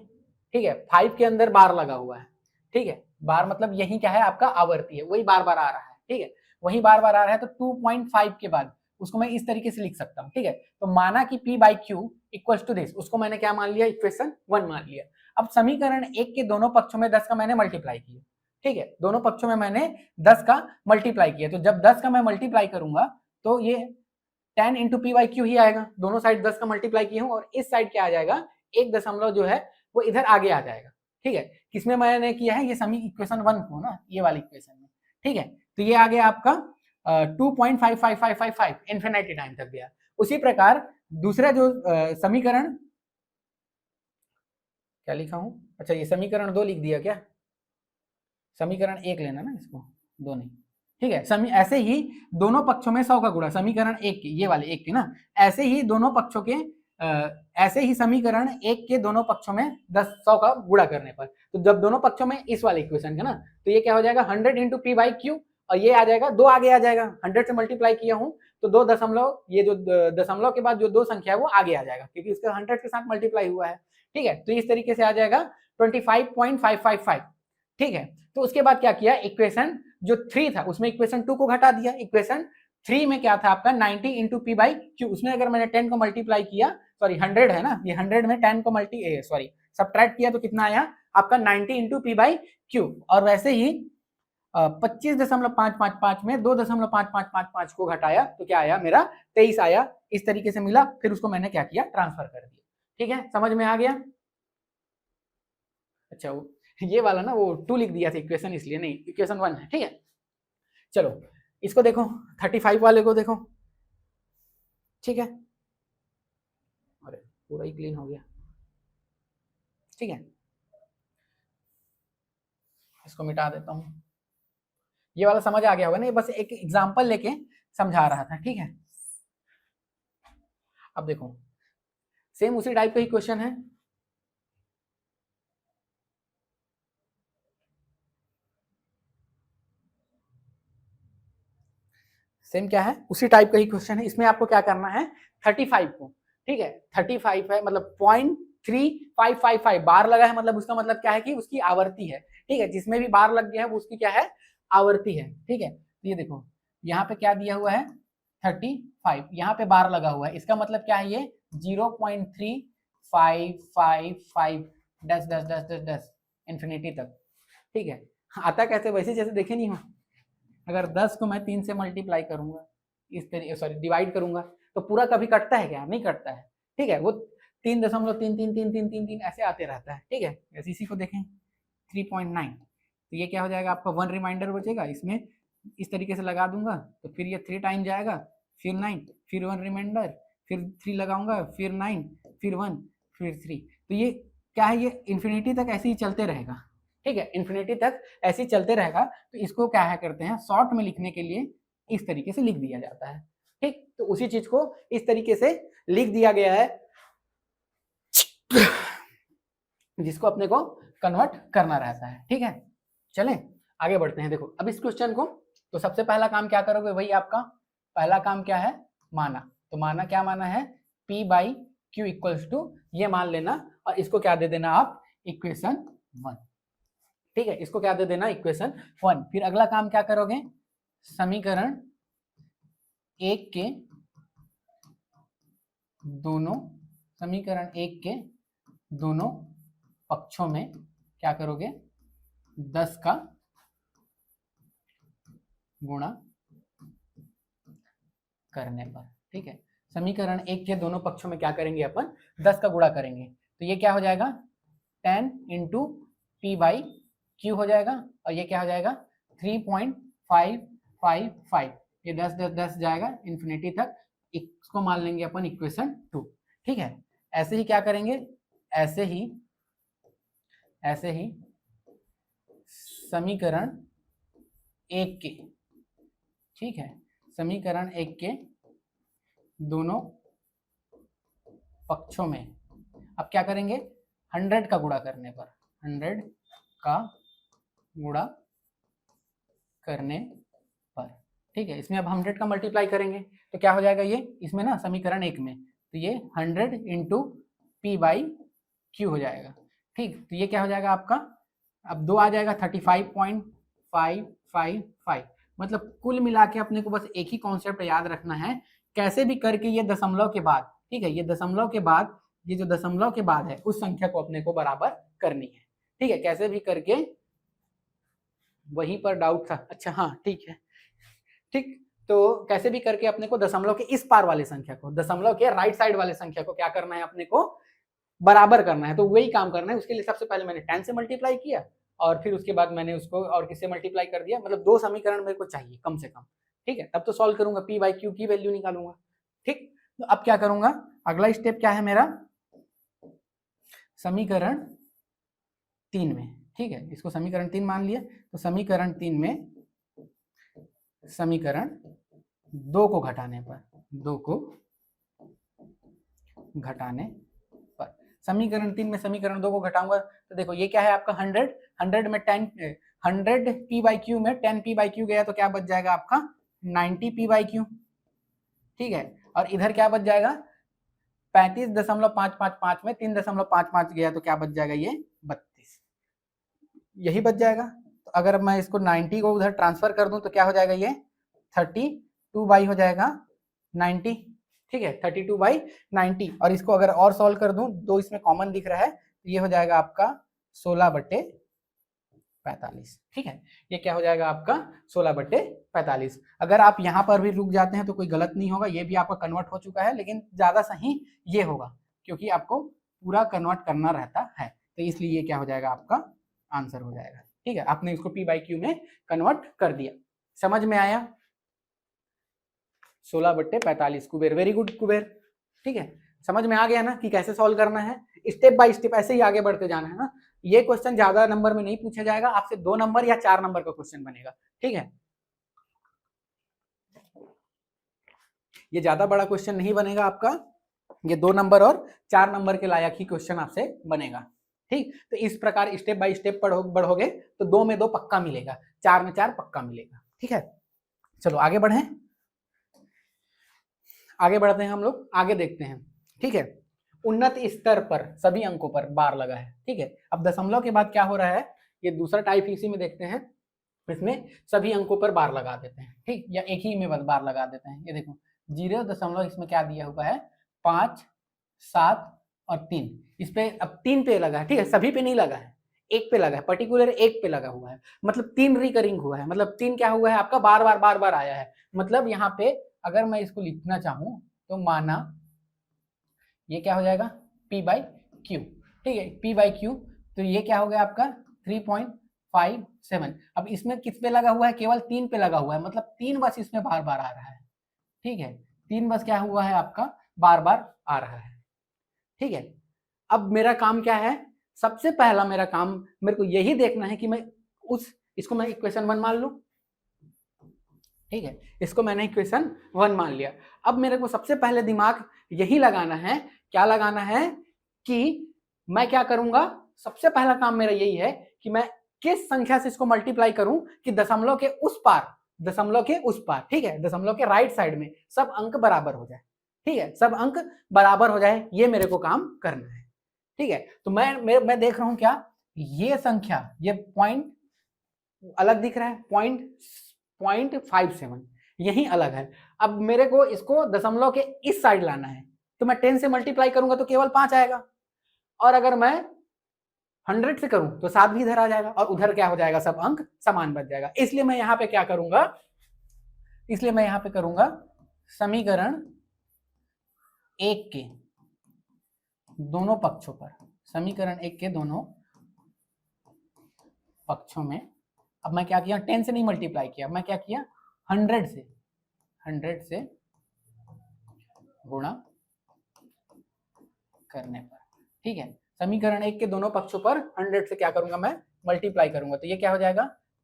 ठीक है, 5 के अंदर बार लगा हुआ है, ठीक है, बार मतलब यही क्या है आपका आवर्ती है, वही बार बार आ रहा है, ठीक है, वही बार बार आ रहा है, तो 2.5 के बाद उसको मैं इस तरीके से लिख सकता हूँ, ठीक है। तो माना कि p by q equals to this, उसको मैंने क्या मान लिया, इक्वेशन 1 मान लिया। अब समीकरण 1 के दोनों पक्षों में 10 का मैंने मल्टीप्लाई किया, ठीक है, दोनों पक्षों में मैंने 10 का मल्टीप्लाई किया, तो जब 10 का मैं मल्टीप्लाई करूंगा तो ये 10 इंटू पी बाई क्यू ही आएगा, दोनों साइड 10 का मल्टीप्लाई किया हूं, और इस साइड क्या आ जाएगा, एक दशमलव जो है वो इधर आगे आ जाएगा, ठीक है। किसमें मैंने किया है, ये समी इक्वेशन 1 को ना, ये वाली इक्वेशन में, ठीक है। तो ये आ गया आपका 2.55555 इन्फिनिटी टाइम तक गया। उसी प्रकार दूसरा जो समीकरण क्या लिखा हूं, अच्छा ये समीकरण 2 लिख दिया क्या, समीकरण 1 लेना ना, इसको 2 नहीं, ठीक है। ऐसे ही दोनों पक्षों में 100 का गुणा, समीकरण 1 के, ये वाले 1 के ना, ऐसे ही दोनों पक्षों के ऐसे ही समीकरण 1 के दोनों पक्षों में 100 का गुणा करने पर, तो जब दोनों पक्षों में इस वाले इक्वेशन का ना, तो ये क्या हो जाएगा 100 इंटू पी बाई क्यू, और ये आ जाएगा 2 आगे आ जाएगा, 100 से मल्टीप्लाई किया हूं तो 2 दशमलव, ये जो दशमलव के बाद जो 2 संख्या है वो आगे आ जाएगा, क्योंकि इसका 100 के साथ मल्टीप्लाई हुआ है, ठीक है। तो इस तरीके से आ जाएगा 25.555, ठीक है। तो उसके बाद क्या किया, इक्वेशन जो 3 था उसमें इक्वेशन 2 को घटा दिया, इक्वेशन 3 में क्या था आपका 90 इंटू पी बाई क्यू, उसमें अगर मैंने 10 को मल्टीप्लाई किया, सॉरी 100 है ना, ये 100 में 10 को सब्ट्रैक्ट किया तो कितना आया आपका 90 इंटू पी बाई क्यू। और वैसे ही 25.555 में 2.5555 को घटाया तो क्या आया मेरा 23 आया, इस तरीके से मिला, फिर उसको मैंने क्या किया ट्रांसफर कर दिया। ठीक है, समझ में आ गया। अच्छा वो ये वाला ना वो 2 लिख दिया था इक्वेशन, इसलिए नहीं, इक्वेशन 1 है। ठीक है, चलो इसको देखो 35 वाले को देखो। ठीक है, अरे पूरा ही क्लीन हो गया। ठीक है, इसको मिटा देता हूं। ये वाला समझ आ गया होगा ना, ये बस एक एग्जांपल लेके समझा रहा था। ठीक है, अब देखो सेम उसी टाइप का ही क्वेश्चन है। सेम क्या है, उसी टाइप का ही क्वेश्चन है। इसमें आपको क्या करना है 35 को, ठीक है 35 है मतलब 0.3555 बार लगा है, मतलब उसका मतलब क्या है कि उसकी आवर्ती है। ठीक है, जिसमें भी बार लग गया है वो उसकी क्या है आवर्ती है। ठीक है, ये देखो यहाँ पे क्या दिया हुआ है 35, यहाँ पे बार लगा हुआ है, इसका मतलब क्या है ये 0.3555 डस डस डस डस डस इंफिनिटी तक। ठीक है, आता कैसे वैसे जैसे देखे नहीं हो, अगर 10 को मैं 3 से मल्टीप्लाई करूंगा इस तरीके, सॉरी डिवाइड करूंगा, तो पूरा कभी कटता है क्या, नहीं कटता है। ठीक है, वो 3.33333 ऐसे आते रहता है। ठीक है, इसी को देखें 3.9, तो ये क्या हो जाएगा आपका 1 रिमाइंडर बचेगा, इसमें इस तरीके से लगा दूंगा तो फिर ये 3 टाइम जाएगा, फिर 9, फिर 1 रिमाइंडर, फिर 3 लगाऊंगा, फिर 9, फिर 1, फिर 3। तो ये क्या है, ये इन्फिनिटी तक ऐसे ही चलते रहेगा। ठीक है, इन्फिनिटी तक ऐसे ही चलते रहेगा। तो इसको क्या है करते हैं शॉर्ट में लिखने के लिए इस तरीके से लिख दिया जाता है। ठीक, तो उसी चीज को इस तरीके से लिख दिया गया है जिसको अपने को कन्वर्ट करना रहता है। ठीक है, चलें आगे बढ़ते हैं। देखो अब इस क्वेश्चन को, तो सबसे पहला काम क्या करोगे, वही आपका पहला काम क्या है माना, तो माना क्या माना है P by q equals to ये मान लेना, और इसको क्या दे देना आप इक्वेशन 1। ठीक है, इसको क्या दे देना इक्वेशन 1। फिर अगला काम क्या करोगे, समीकरण 1 के दोनों पक्षों में क्या करोगे 10 का गुणा करने पर। ठीक है, समीकरण 1 के दोनों पक्षों में क्या करेंगे अपन 10 का गुणा करेंगे, तो ये क्या हो जाएगा 10 इंटू पी बाई क्यू हो जाएगा, और ये क्या हो जाएगा 3.555, ये 10 10 10 जाएगा इन्फिनिटी तक, इसको मान लेंगे अपन इक्वेशन 2। ठीक है, ऐसे ही क्या करेंगे, ऐसे ही समीकरण 1 के, ठीक है समीकरण 1 के दोनों पक्षों में अब क्या करेंगे 100 का गुणा करने पर, 100 का गुणा करने पर। ठीक है, इसमें अब 100 का मल्टीप्लाई करेंगे तो क्या हो जाएगा ये, इसमें ना समीकरण 1 में तो ये 100 इंटू पी बाई क्यू हो जाएगा। ठीक, तो ये क्या हो जाएगा आपका, अब 2 आ जाएगा 35.555, मतलब कुल मिला के अपने को बस एक ही कॉन्सेप्ट याद रखना है, कैसे भी करके ये दशमलव के बाद, ठीक है ये दशमलव के बाद, ये जो दशमलव के बाद है उस संख्या को अपने को बराबर करनी है। ठीक है, कैसे भी करके, वहीं पर डाउट था, अच्छा हाँ ठीक है। ठीक, तो कैसे भी करके अपने को दशमलव के इस पार वाली संख्या को, दशमलव के राइट साइड वाले संख्या को क्या करना है अपने को बराबर करना है, तो वही काम करना है। उसके लिए सबसे पहले मैंने 10 से मल्टीप्लाई किया, और फिर उसके बाद मैंने उसको और किससे मल्टीप्लाई कर दिया, मतलब 2 समीकरण मेरे को चाहिए कम से कम। ठीक है, तब तो सॉल्व करूंगा, पी बाई क्यू की वैल्यू निकालूंगा। ठीक, तो अब क्या करूंगा, अगला स्टेप क्या है मेरा, समीकरण 3 में, ठीक है इसको समीकरण 3 मान लिया, तो समीकरण 3 में समीकरण 2 को घटाने पर, 2 को घटाने पर, समीकरण 3 में समीकरण 2 को घटाऊंगा तो देखो ये क्या है आपका 100, 100 में 10, 100 पी बाई क्यू में 10 पी बाई क्यू गया तो क्या बच जाएगा आपका 90 पी बाई क्यू। ठीक है, और इधर क्या बच जाएगा 35.555 में 3.55 गया तो क्या बच जाएगा ये 32, यही बच जाएगा। तो अगर मैं इसको 90 को उधर ट्रांसफर कर दूं तो क्या हो जाएगा, ये 32 हो जाएगा 90, ठीक है, 32/90। और इसको अगर और सॉल्व कर दूं, दो इसमें कॉमन दिख रहा है, तो ये हो जाएगा आपका 16/45, ठीक है, ये क्या हो जाएगा आपका 16/45। अगर आप यहाँ पर भी रुक जाते हैं तो कोई गलत नहीं होगा, ये भी आपका कन्वर्ट हो चुका है, लेकिन ज्यादा सही ये होगा क्योंकि आपको पूरा कन्वर्ट करना रहता है, तो इसलिए ये क्या हो जाएगा, आपका आंसर हो जाएगा, ठीक है। आपने इसको P/Q में कन्वर्ट कर दिया, समझ में आया। 16/45 कुबेर, वेरी गुड कुबेर, ठीक है, समझ में आ गया ना कि कैसे सॉल्व करना है। स्टेप बाय स्टेप ऐसे ही आगे बढ़ते जाना है ना। ये क्वेश्चन ज्यादा नंबर में नहीं पूछा जाएगा, आपसे 2 नंबर या 4 नंबर का क्वेश्चन बनेगा, ठीक है। ये ज्यादा बड़ा क्वेश्चन नहीं बनेगा आपका, ये 2 नंबर और 4 नंबर के लायक ही क्वेश्चन आपसे बनेगा, ठीक। तो इस प्रकार स्टेप बाय स्टेप बढ़ोगे तो 2 में 2 पक्का मिलेगा, 4 में 4 पक्का मिलेगा, ठीक है। चलो आगे बढ़े, आगे बढ़ते हैं हम लोग, आगे देखते हैं, ठीक है। उन्नत स्तर पर सभी अंकों पर बार लगा है, ठीक है। अब दशमलव के बाद क्या हो रहा है, ये दूसरा टाइप इसी में देखते हैं, इसमें सभी अंकों पर बार लगा देते हैं, ठीक, या एक ही में बस बार लगा देते हैं। ये देखो 0 इसमें क्या दिया हुआ है, 5, 7 और 3, इस पे अब 3 पे लगा है, ठीक है, सभी पे नहीं लगा है, एक पे लगा है, पर्टिकुलर एक पे लगा हुआ है, मतलब 3 रिकरिंग हुआ है, मतलब 3 क्या हुआ है आपका, बार बार आया है। मतलब यहाँ पे अगर मैं इसको लिखना चाहूं तो माना ये क्या हो जाएगा, P/Q, ठीक है, P/Q, तो ये क्या हो गया आपका 3.57। अब इसमें किस पे लगा हुआ है, केवल 3 पे लगा हुआ है, मतलब 3 बस इसमें बार बार आ रहा है, ठीक है, 3 बस क्या हुआ है आपका, बार बार आ रहा है, ठीक है। अब मेरा काम क्या है, सबसे पहला मेरा काम मेरे को यही देखना है कि मैं इसको मैं इक्वेशन 1 मान लूं, ठीक है, इसको मैंने इक्वेशन 1 मान लिया। अब मेरे को सबसे पहले दिमाग यही लगाना है, क्या लगाना है कि मैं क्या करूंगा, सबसे पहला काम मेरा यही है कि मैं किस संख्या से इसको मल्टीप्लाई करूं कि दशमलव के उस पार, ठीक है, दशमलव के राइट साइड में सब अंक बराबर हो जाए, ठीक है, सब अंक बराबर हो जाए, ये मेरे को काम करना है, ठीक है। तो मैं देख रहा हूं क्या, ये संख्या, ये पॉइंट अलग दिख रहा है, 0.57 यही अलग है। अब मेरे को इसको दशमलव के इस साइड लाना है, तो मैं 10 से मल्टीप्लाई करूंगा तो केवल 5 आएगा, और अगर मैं 100 से करूं तो 7 भी इधर आ जाएगा, और उधर क्या हो जाएगा, सब अंक समान बच जाएगा। इसलिए मैं यहाँ पे क्या करूंगा, इसलिए मैं यहाँ पे करूंगा समीकरण 1 के दोनों पक्षों पर, समीकरण 1 के दोनों पक्षों में, अब मैं क्या किया, 10 से नहीं मल्टीप्लाई किया, मैं क्या किया, 100 से गुणा करने पर, ठीक है, समीकरण 1 के दोनों पक्षों पर 100 से क्या करूंगा, मैं मल्टीप्लाई करूंगा, तो ये क्या हो जाएगा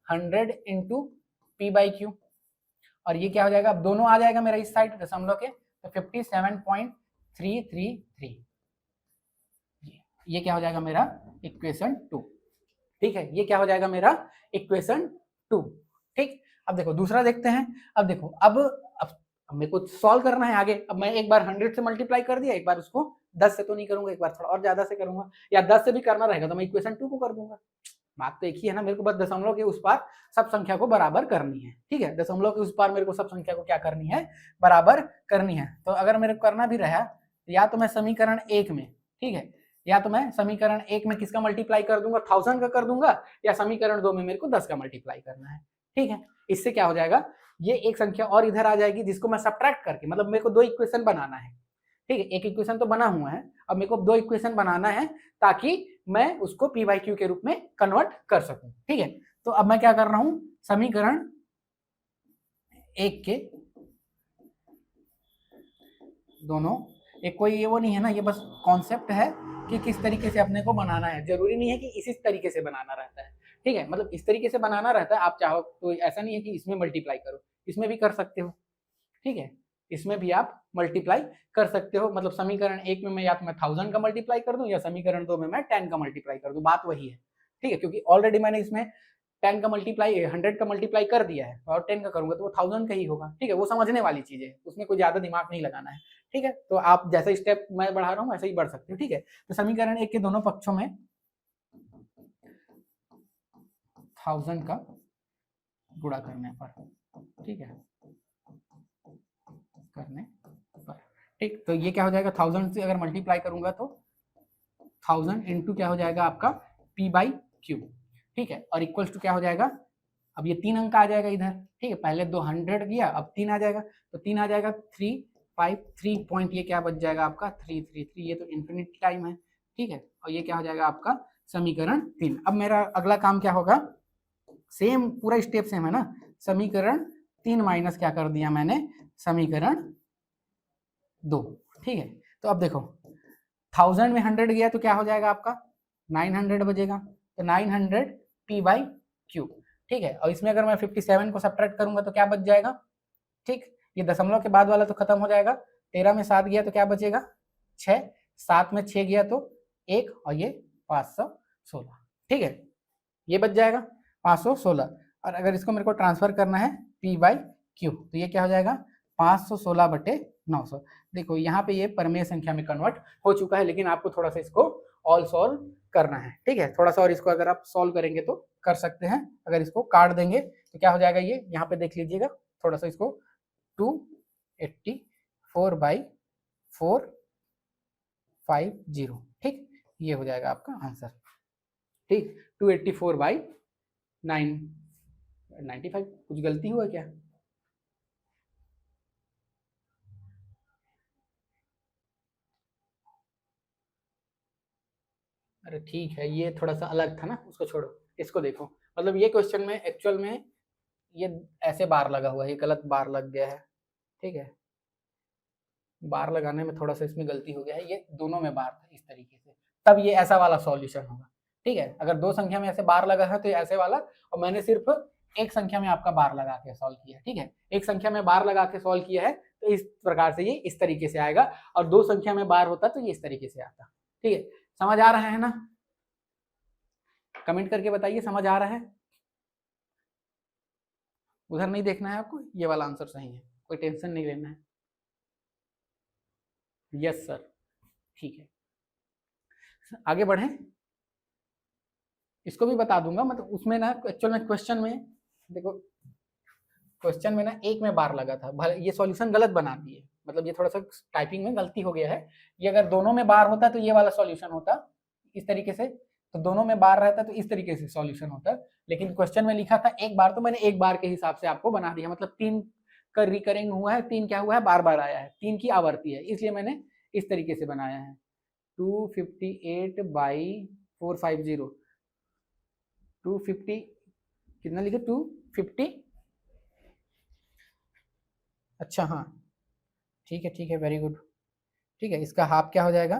100 इंटू P/Q, और ये क्या हो जाएगा, अब दोनों आ जाएगा मेरा इस साइड दशमलव के, तो 57.333, ये क्या हो जाएगा मेरा इक्वेशन 2, ठीक है, ये क्या हो जाएगा मेरा इक्वेशन 2, ठीक। अब देखो दूसरा देखते हैं, अब देखो अब मेरे को सॉल्व करना है आगे। अब मैं एक बार 100 से मल्टीप्लाई कर दिया, एक बार उसको 10 से तो नहीं करूंगा, एक बार थोड़ा और ज्यादा से करूंगा, या 10 से भी करना रहेगा तो मैं इक्वेशन 2 को कर दूंगा, बात तो एक ही है ना। मेरे को बस दशमलव के उस पार सब संख्या को बराबर करनी है, ठीक है, दशमलव के उस पार मेरे को सब संख्या को क्या करनी है, बराबर करनी है। तो अगर मेरे को करना भी रहा, या तो मैं समीकरण 1 में, ठीक है, या तो मैं समीकरण 1 में किसका मल्टीप्लाई कर दूंगा, 1000 का कर दूंगा, या समीकरण 2 में मेरे को 10 का मल्टीप्लाई करना है, ठीक है। इससे क्या हो जाएगा, ये एक संख्या और इधर आ जाएगी जिसको मैं सब्ट्रैक्ट करके, मतलब मेरे को 2 इक्वेशन बनाना है, ठीक है, एक इक्वेशन तो बना हुआ है, अब मेरे को 2 इक्वेशन बनाना है ताकि मैं उसको P/Q के रूप में कन्वर्ट कर सकूं, ठीक है। तो अब मैं क्या कर रहा हूं, समीकरण 1 के दोनों, एक कोई ये वो नहीं है ना, ये बस कॉन्सेप्ट है कि किस तरीके से अपने को बनाना है, जरूरी नहीं है कि इसी तरीके से बनाना रहता है, ठीक है, मतलब इस तरीके से बनाना रहता है, आप चाहो तो ऐसा नहीं है कि इसमें मल्टीप्लाई करो, इसमें भी कर सकते हो, ठीक है, इसमें भी आप मल्टीप्लाई कर सकते हो। मतलब समीकरण 1 में मैं या तो मैं 1000 का मल्टीप्लाई कर दूं, या समीकरण 2 में मैं 10 का मल्टीप्लाई कर दूं, बात वही है, ठीक है, क्योंकि ऑलरेडी मैंने इसमें 10 का मल्टीप्लाई 100 का मल्टीप्लाई कर दिया है, और 10 का करूंगा तो वो 1000 का ही होगा, ठीक है, वो समझने वाली चीज है, उसमें कोई ज्यादा दिमाग नहीं लगाना है, ठीक है। तो आप जैसा स्टेप मैं बढ़ा रहा हूँ वैसे ही बढ़ सकते हो, ठीक है। तो समीकरण 1 के दोनों पक्षों में 1000 का गुणा करने पर, ठीक है, करने पर, ठीक। तो ये क्या हो जाएगा, 1000 से अगर मल्टीप्लाई करूंगा तो 1000 इंटू क्या हो जाएगा आपका p/q, ठीक है, और इक्वल्स टू क्या हो जाएगा, अब ये 3 अंक आ जाएगा इधर, ठीक है, पहले 200 गया, अब 3 आ जाएगा, तो 3 आ जाएगा 353 पॉइंट, ये क्या बच जाएगा आपका 333, ये तो इन्फिनिटी टाइम है, ठीक है, और ये क्या हो जाएगा आपका समीकरण 3। अब मेरा अगला काम क्या होगा, सेम पूरा स्टेप सेम है ना, समीकरण 3 माइनस क्या कर दिया मैंने, समीकरण 2, ठीक है। तो अब देखो 1000 में 100 गया तो क्या हो जाएगा आपका 900 बजेगा, तो 900 p/q, ठीक है, और इसमें अगर मैं 57 को सब्ट्रैक्ट करूंगा तो क्या बच जाएगा, ठीक, ये दशमलव के बाद वाला तो खत्म हो जाएगा, 13 में 7 गया तो क्या बचेगा 6, 7 में 6 गया तो 1, और ये 516, ठीक है, ये बच जाएगा 516, और अगर इसको मेरे को ट्रांसफर करना है p/q तो ये क्या हो जाएगा 516/900। देखो यहाँ पे ये परमेय संख्या में कन्वर्ट हो चुका है, लेकिन आपको थोड़ा सा इसको ऑल सॉल्व करना है, ठीक है, थोड़ा सा और इसको अगर आप सॉल्व करेंगे तो कर सकते हैं, अगर इसको काट देंगे तो क्या हो जाएगा, ये यहाँ पे देख लीजिएगा, थोड़ा सा इसको 284/450, ठीक, ये हो जाएगा आपका आंसर, ठीक, 284/995, कुछ गलती हुआ क्या, अरे ठीक है, ये थोड़ा सा अलग था ना, उसको छोड़ो, इसको देखो, मतलब ये क्वेश्चन में एक्चुअल में ये ऐसे बार लगा हुआ है, ये गलत बार लग गया है, ठीक है, बार लगाने में थोड़ा सा इसमें गलती हो गया है, ये दोनों में बार था इस तरीके से, तब ये ऐसा वाला सॉल्यूशन होगा, ठीक है, अगर दो संख्या में ऐसे बार लगा है तो ये ऐसे वाला, और मैंने सिर्फ एक संख्या में आपका बार लगा के सॉल्व किया, ठीक है, एक संख्या में बार लगा के सॉल्व किया है तो इस प्रकार से ये इस तरीके से आएगा, और दो संख्या में बार होता तो ये इस तरीके से आता, ठीक है, समझ आ रहा है ना, कमेंट करके बताइए समझ आ रहा है, उधर नहीं देखना है आपको, ये वाला आंसर सही है, कोई टेंशन नहीं लेना है, यस सर, ठीक है, आगे बढ़े, इसको भी बता दूंगा, मतलब उसमें ना एक्चुअल में क्वेश्चन में देखो, क्वेश्चन में ना एक में बार लगा था, ये सॉल्यूशन गलत बना दिए, मतलब ये थोड़ा सा टाइपिंग में गलती हो गया है, ये अगर दोनों में बार होता तो ये वाला सॉल्यूशन होता इस तरीके से, तो दोनों में बार रहता तो इस तरीके से सॉल्यूशन होता, लेकिन क्वेश्चन में लिखा था एक बार, तो मैंने एक बार के हिसाब से आपको बना दिया, मतलब 3 का रिकरिंग हुआ है, 3 क्या हुआ है, बार बार आया है, 3 की आवर्ती है, इसलिए मैंने इस तरीके से बनाया है, 258/450, 250 कितना लिखे 250, अच्छा हाँ, ठीक है, वेरी गुड, ठीक है, इसका हाफ क्या हो जाएगा,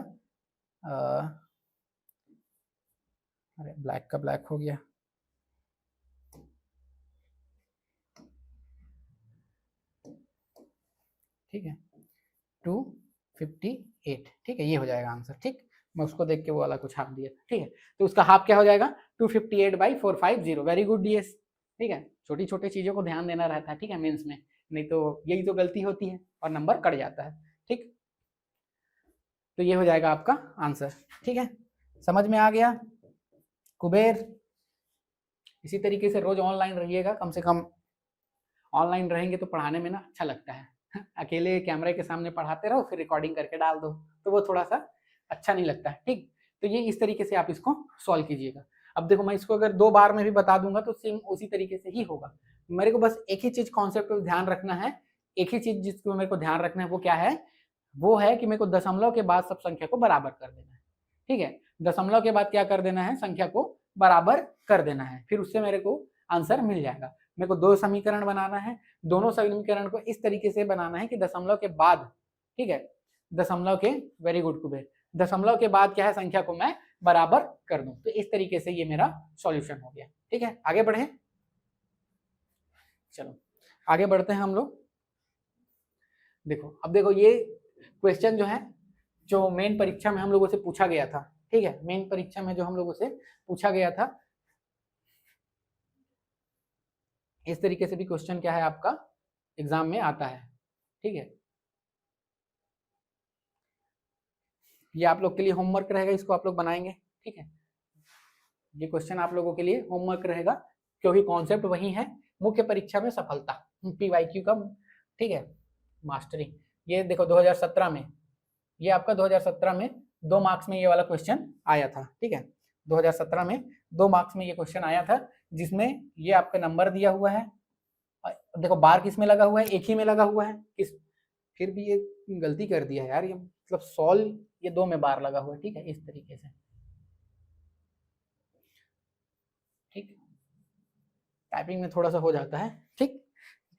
अरे ब्लैक का ब्लैक हो गया, ठीक है 258, ठीक है, ये हो जाएगा आंसर, ठीक, मैं उसको देख के वो वाला कुछ हाफ दिया, ठीक है, तो उसका हाफ क्या हो जाएगा 258/450, वेरी गुड डीएस, ठीक है, छोटी छोटी चीजों को ध्यान देना रहता है, ठीक है, मेंस में, नहीं तो यही तो गलती होती है और नंबर कट जाता है, ठीक, तो ये हो जाएगा आपका आंसर, ठीक है, समझ में आ गया, कुबेर, इसी तरीके से रोज ऑनलाइन रहिएगा, कम से कम ऑनलाइन रहेंगे तो पढ़ाने में ना अच्छा लगता है, अकेले कैमरे के सामने पढ़ाते रहो फिर रिकॉर्डिंग करके डाल दो तो वो थोड़ा सा अच्छा नहीं लगता है, ठीक, तो ये इस तरीके से आप इसको सॉल्व कीजिएगा। अब देखो मैं इसको अगर 2 बार में भी बता दूंगा तो सेम उसी तरीके से ही होगा, मेरे को बस एक ही चीज कॉन्सेप्ट को ध्यान रखना है, एक ही चीज जिसको मेरे को ध्यान रखना है वो क्या है, वो है कि मेरे को दशमलव के बाद सब संख्या को बराबर कर देना है, ठीक है, दशमलव के बाद क्या कर देना है, संख्या को बराबर कर देना है, फिर उससे मेरे को आंसर मिल जाएगा। मेरे को 2 समीकरण बनाना है, दोनों समीकरण को इस तरीके से बनाना है कि दशमलव के बाद, ठीक है, दशमलव के, वेरी गुड कुबेर, दशमलव के बाद क्या है संख्या को मैं बराबर कर दूं, तो इस तरीके से ये मेरा सॉल्यूशन हो गया, ठीक है, आगे बढ़े, चलो आगे बढ़ते हैं हम लोग। देखो अब देखो ये क्वेश्चन जो है, जो मेन परीक्षा में हम लोगों से पूछा गया था, ठीक है, मेन परीक्षा में जो हम लोगों से पूछा गया था, इस तरीके से भी क्वेश्चन क्या है आपका एग्जाम में आता है, ठीक है, ये आप लोग के लिए होमवर्क रहेगा, इसको आप लोग बनाएंगे, ठीक है, ये क्वेश्चन आप लोगों के लिए होमवर्क रहेगा, क्योंकि कॉन्सेप्ट वही है, मुख्य परीक्षा में सफलता, PYQ का, ठीक है, मास्टरी। ये देखो 2017 में, ये आपका 2017 में 2 मार्क्स में ये वाला क्वेश्चन आया था, ठीक है, 2017 में 2 मार्क्स में ये क्वेश्चन आया था, जिसमें ये आपका नंबर दिया हुआ है। देखो बार किस में लगा हुआ है, एक ही में लगा हुआ है, किस, फिर भी ये गलती कर दिया है यार, ये मतलब सॉल्व, ये 2 में बार लगा हुआ है, ठीक है, इस तरीके से, ठीक, टाइपिंग में थोड़ा सा हो जाता है, ठीक।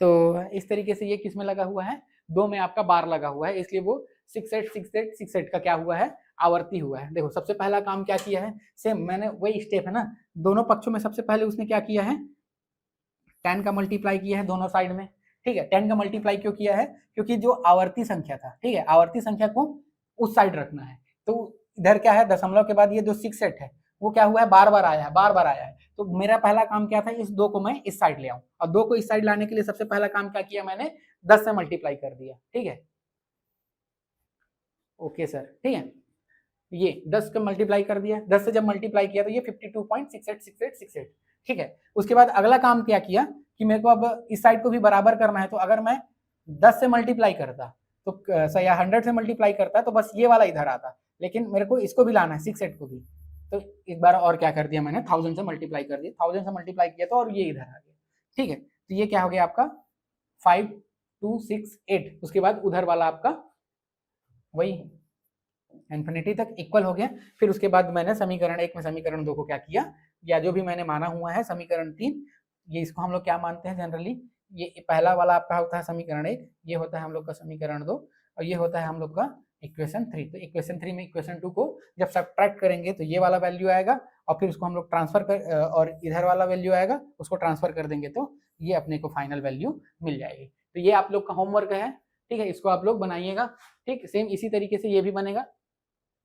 तो इस तरीके से ये किस में लगा हुआ है, 2 में आपका बार लगा हुआ है, इसलिए वो 6 8 का क्या हुआ है, आवर्ती हुआ है। देखो सबसे पहला काम क्या किया है, सेम मैंने वही स्टेप है ना, दोनों पक्षों में सबसे पहले उसने क्या किया है, 10 का मल्टीप्लाई किया है दोनों साइड में, ठीक है। 10 का मल्टीप्लाई क्यों किया है, क्योंकि जो आवर्ती संख्या था, ठीक है, आवर्ती संख्या को उस साइड रखना है, तो इधर क्या है, दशमलव के बाद ये जो 6 8 है वो क्या हुआ है, बार बार आया है, बार बार आया है। तो मेरा पहला काम क्या था, इस 2 को मैं इस साइड ले आऊं, और 2 को इस साइड लाने के लिए सबसे पहला काम क्या किया मैंने, 10 से मल्टीप्लाई कर दिया, ठीक है, ओके सर, ठीक है, ये 10 का मल्टीप्लाई कर दिया, 10 से जब मल्टीप्लाई किया तो ये 52.686868, ठीक है। उसके बाद अगला काम क्या किया कि मेरे को अब इस साइड को भी बराबर करना है, तो अगर मैं 10 से मल्टीप्लाई करता तो या 100 से मल्टीप्लाई करता तो बस ये वाला इधर आता, लेकिन मेरे को इसको भी लाना है, 6 8 को भी, तो एक बार और क्या कर दिया मैंने, 1000 से मल्टीप्लाई कर दिया, 1000 से मल्टीप्लाई किया तो और ये इधर आ गया, ठीक है। तो ये क्या हो गया आपका 5268, उसके बाद उधर वाला आपका वही इन्फिनिटी तक इक्वल हो गया। फिर उसके बाद मैंने समीकरण 1 में समीकरण 2 को क्या किया, या जो भी मैंने माना हुआ है समीकरण 3, ये इसको हम लोग क्या मानते हैं जनरली, ये पहला वाला आपका होता है समीकरण 1, ये होता है हम लोग का समीकरण 2, और ये होता है हम लोग का इक्वेशन 3। तो इक्वेशन 3 में इक्वेशन 2 को जब सब्ट्रैक्ट करेंगे तो ये वाला वैल्यू आएगा, और फिर उसको हम लोग ट्रांसफर कर, और इधर वाला वैल्यू आएगा, उसको ट्रांसफर कर देंगे तो ये अपने को फाइनल वैल्यू मिल जाएगी। तो ये आप लोग का होमवर्क है, ठीक है, इसको आप लोग बनाइएगा, ठीक। सेम इसी तरीके से ये भी बनेगा,